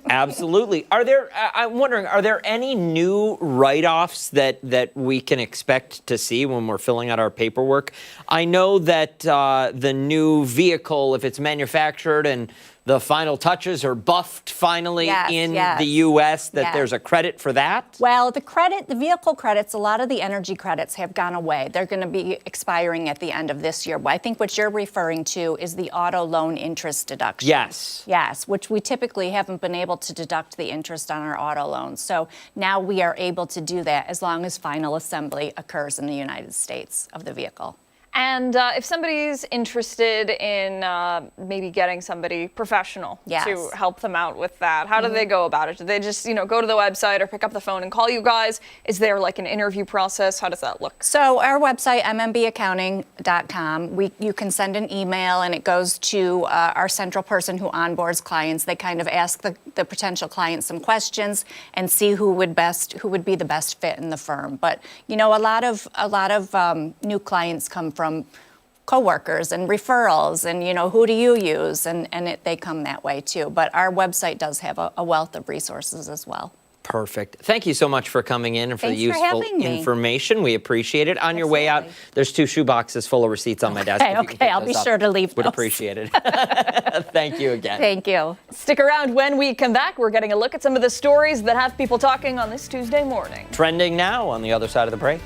Absolutely. I'm wondering, are there any new write-offs that we can expect to see when we're filling out our paperwork? I know that the new vehicle, if it's manufactured and the final touches are buffed finally in the U.S., that there's a credit for that? Well, the vehicle credits, a lot of the energy credits have gone away. They're going to be expiring at the end of this year. I think what you're referring to is the auto loan interest deduction. Yes, which we typically haven't been able to deduct the interest on our auto loans. So now we are able to do that as long as final assembly occurs in the United States of the vehicle. And if somebody's interested in maybe getting somebody professional to help them out with that, how do they go about it? Do they just, go to the website or pick up the phone and call you guys? Is there like an interview process? How does that look? So our website, mmmbaccounting.com, you can send an email and it goes to our central person who onboards clients. They kind of ask the potential client some questions and see who would be the best fit in the firm. But, a lot of new clients come from coworkers and referrals and, who do you use? And they come that way too. But our website does have a wealth of resources as well. Perfect. Thank you so much for coming in and for Thanks the for useful having me. information. We appreciate it. On your way out, there's 2 shoe boxes full of receipts on my desk. If you can Okay, pick I'll be those up, sure to leave Would those. appreciate it. Thank you again. Thank you. Stick around when we come back. We're getting a look at some of the stories that have people talking on this Tuesday morning. Trending now on the other side of the break.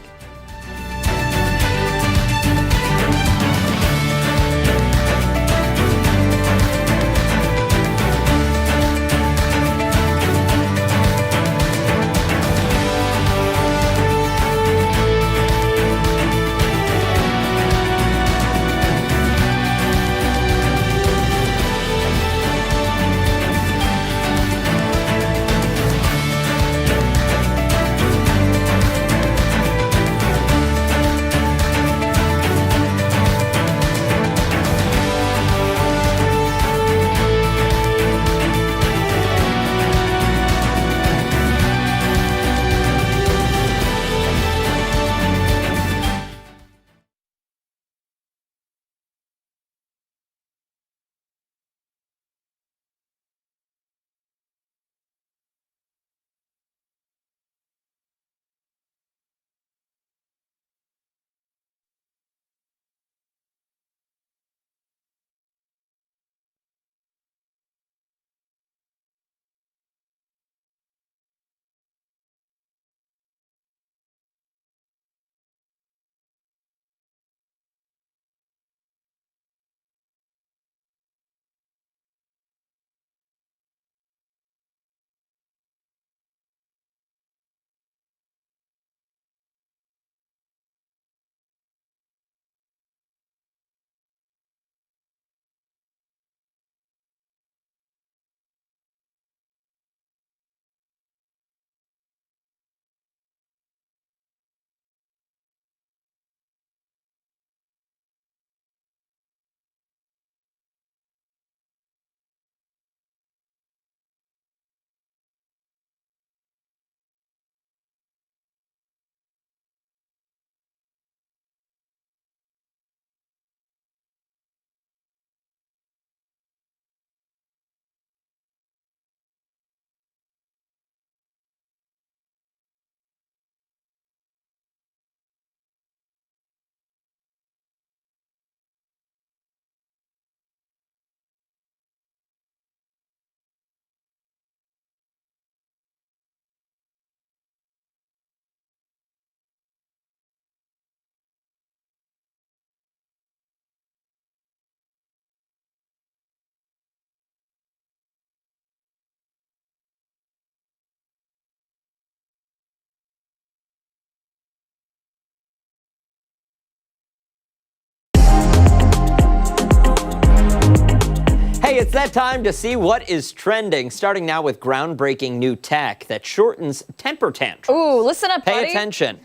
Hey, it's that time to see what is trending, starting now with groundbreaking new tech that shortens temper tantrums. Ooh, listen up, buddy. Pay attention.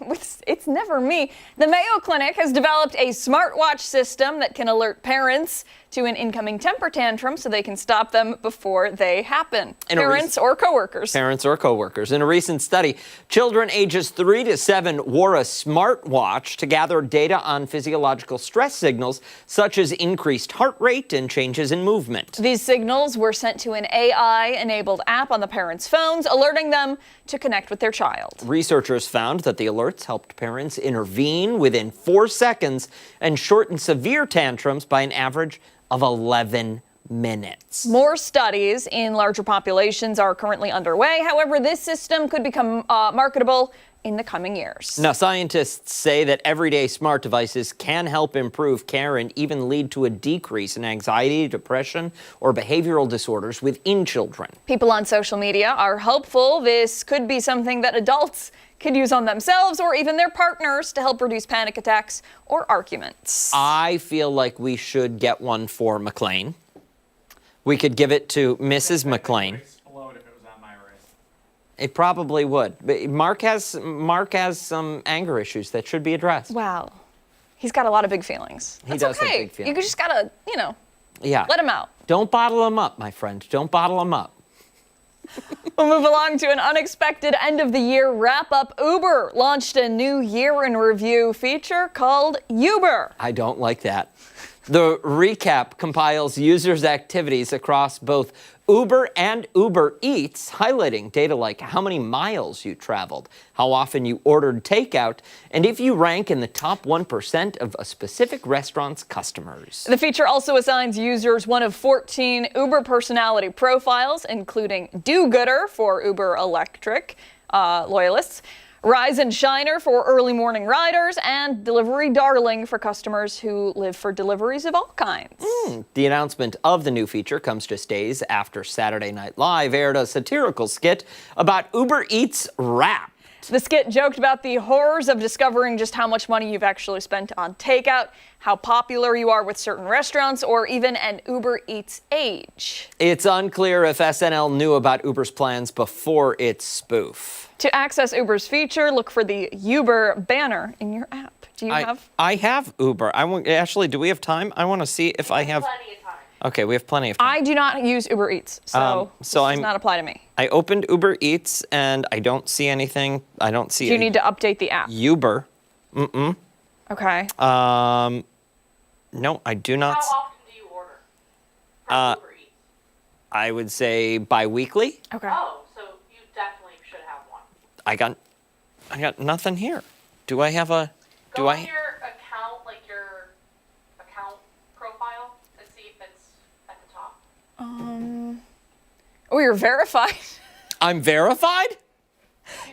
It's never me. The Mayo Clinic has developed a smartwatch system that can alert parents to an incoming temper tantrum so they can stop them before they happen. Parents or coworkers. Parents or coworkers. In a recent study, children ages 3 to 7 wore a smartwatch to gather data on physiological stress signals such as increased heart rate and changes in movement. These signals were sent to an AI-enabled app on the parents' phones, alerting them to connect with their child. Researchers found that the alerts helped parents intervene within 4 seconds and shorten severe tantrums by an average of 11 minutes. More studies in larger populations are currently underway. However, this system could become marketable in the coming years. Now, scientists say that everyday smart devices can help improve care and even lead to a decrease in anxiety, depression, or behavioral disorders within children. People on social media are hopeful this could be something that adults could use on themselves or even their partners to help reduce panic attacks or arguments. I feel like we should get one for McLean. We could give it to Mrs. McLean. It probably would. But Mark has some anger issues that should be addressed. Wow. He's got a lot of big feelings. He does have big feelings. You just gotta, Yeah. let him out. Don't bottle them up, my friend. Don't bottle them up. We'll move along to an unexpected end-of-the-year wrap-up. Uber launched a new year-in-review feature called Uber. I don't like that. The recap compiles users' activities across both Uber and Uber Eats, highlighting data like how many miles you traveled, how often you ordered takeout, and if you rank in the top 1% of a specific restaurant's customers. The feature also assigns users one of 14 Uber personality profiles, including do-gooder for Uber Electric loyalists, Rise and Shiner for early morning riders, and Delivery Darling for customers who live for deliveries of all kinds. The announcement of the new feature comes just days after Saturday Night Live aired a satirical skit about Uber Eats Wrapped. The skit joked about the horrors of discovering just how much money you've actually spent on takeout, how popular you are with certain restaurants, or even an Uber Eats age. It's unclear if SNL knew about Uber's plans before its spoof. To access Uber's feature, look for the Uber banner in your app. Do you have? I have Uber. Ashley, do we have time? I want to see if I have. Plenty of time. Okay, we have plenty of time. I do not use Uber Eats, so this does not apply to me. I opened Uber Eats and I don't see anything. I don't see. Do you need to update the app? Uber. Okay. No, I do not. How often do you order from Uber Eats? I would say bi-weekly. Okay. Oh, so you definitely should have one. I got nothing here. Do I have a? Go on your account, like your account profile, and see if it's at the top. Oh, you're verified. I'm verified?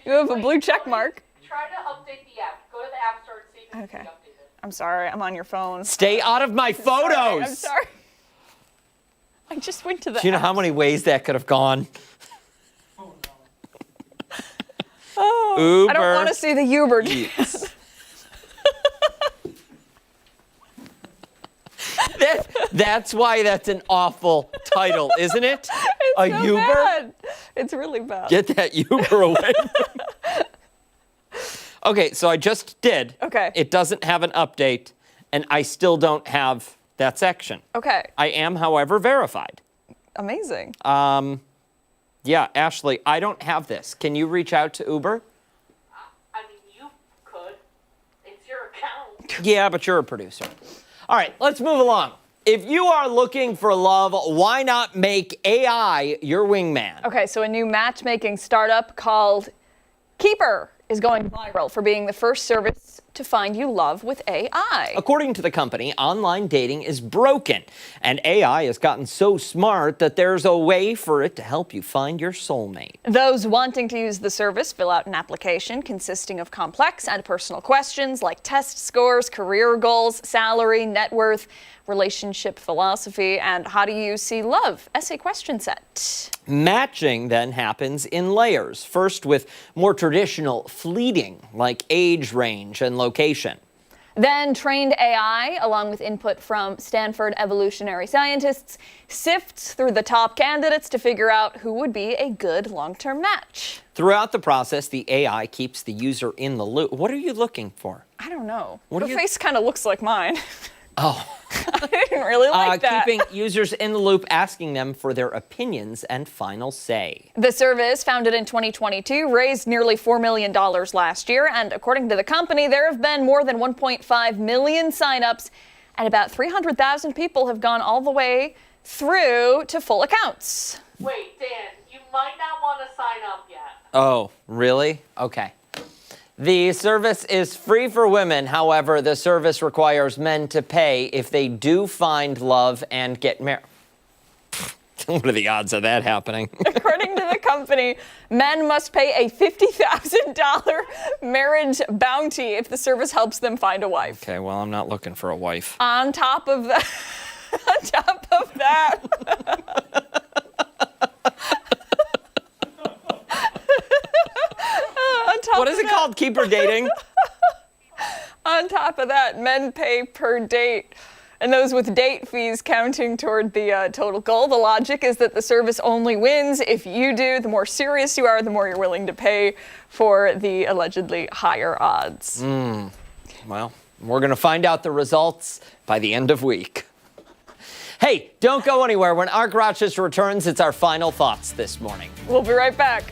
You have a blue check mark. Try to update the app. Go to the App Store and see if it's Okay. updated. I'm sorry, I'm on your phone. Stay out of my photos. I'm sorry. I just went to the Do you know how many ways that could have gone? Uber. I don't want to see the Uber. That's why that's an awful title, isn't it? It's a so Uber? bad. It's really bad. Get that Uber away. Okay, so I just did. Okay. It doesn't have an update, and I still don't have that section. Okay. I am, however, verified. Amazing. Yeah, Ashley, I don't have this. Can you reach out to Uber? I mean, you could. It's your account. Yeah, but you're a producer. All right, let's move along. If you are looking for love, why not make AI your wingman? Okay, so a new matchmaking startup called Keeper is going viral for being the first service to find you love with AI. According to the company, online dating is broken, and AI has gotten so smart that there's a way for it to help you find your soulmate. Those wanting to use the service fill out an application consisting of complex and personal questions like test scores, career goals, salary, net worth, relationship philosophy, and how do you see love essay question set. Matching then happens in layers, first with more traditional fleeting, like age range and location. Then trained AI, along with input from Stanford evolutionary scientists, sifts through the top candidates to figure out who would be a good long-term match. Throughout the process, the AI keeps the user in the loop. What are you looking for? I don't know. What Her are you- face kind of looks like mine. Oh. I didn't really like that. Keeping users in the loop, asking them for their opinions and final say. The service, founded in 2022, raised nearly $4 million last year, and according to the company, there have been more than 1.5 million signups, and about 300,000 people have gone all the way through to full accounts. Wait, Dan, you might not want to sign up yet. Oh, really? Okay. The service is free for women. However, the service requires men to pay if they do find love and get married. What are the odds of that happening? According to the company, men must pay a $50,000 marriage bounty if the service helps them find a wife. Okay, well, I'm not looking for a wife. On top of that, What is it called? Keeper dating? On top of that, men pay per date. And those with date fees counting toward the total goal. The logic is that the service only wins if you do. The more serious you are, the more you're willing to pay for the allegedly higher odds. Well, we're going to find out the results by the end of week. Hey, don't go anywhere. When Ark Rochester returns, it's our final thoughts this morning. We'll be right back.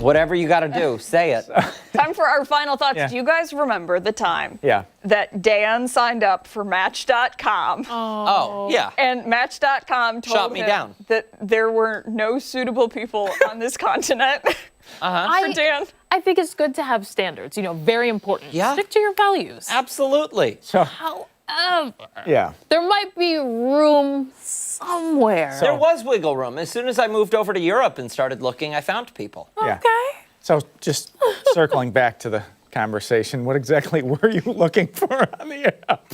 Whatever you got to do, say it. Time for our final thoughts. Yeah. Do you guys remember the time Yeah. that Dan signed up for Match.com? Oh, yeah. And Match.com told Shot me him down. that there were no suitable people on this continent. For Dan. I think it's good to have standards, very important. Yeah. Stick to your values. Absolutely. So, However, yeah. there might be room somewhere. There was wiggle room. As soon as I moved over to Europe and started looking, I found people. Yeah. Okay. So just circling back to the conversation, what exactly were you looking for on the app?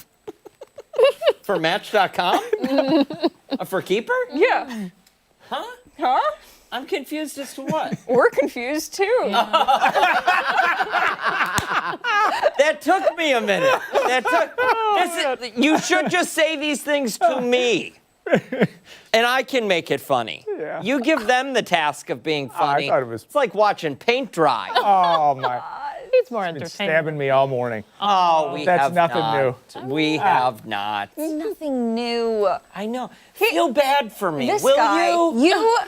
For Match.com? For Keeper? Yeah. Huh? Huh? I'm confused as to what. We're confused too. That took me a minute. You should just say these things to me. And I can make it funny. Yeah. You give them the task of being funny. I thought it was... It's like watching paint dry. Oh, my. It's more Been entertaining. stabbing me all morning. Oh, we That's have nothing not. We have not. Nothing new. I know. Feel bad for me, This will guy, you?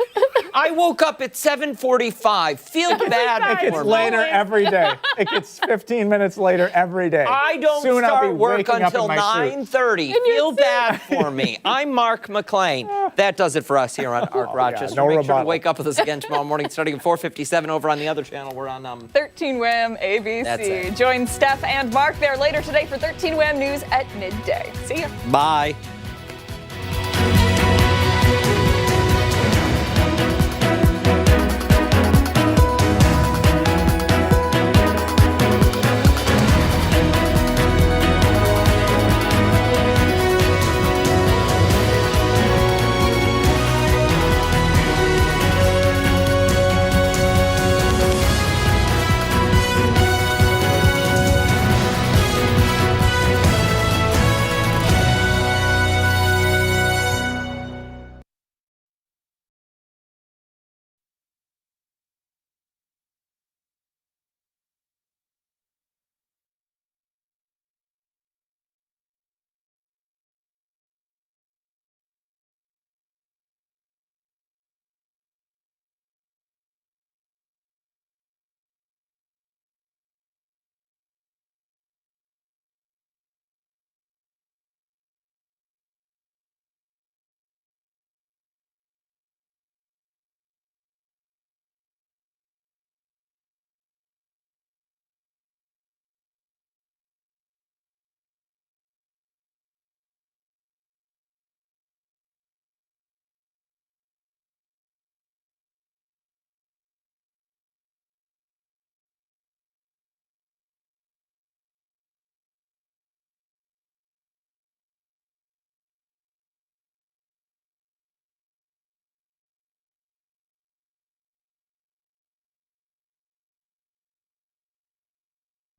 I woke up at 7:45. Feel bad It gets for me. later every day. It gets 15 minutes later every day. I don't Soon I'll be start work waking up until in my suit. 9:30. Feel bad for me. I'm Mark McClain. That does it for us here on Art Rochester. no Make sure to rebuttal. wake up with us again tomorrow morning starting at 4:57 over on the other channel. We're on 13 Wham ABC. That's it. Join Steph and Mark there later today for 13 Wham News at midday. See ya. Bye.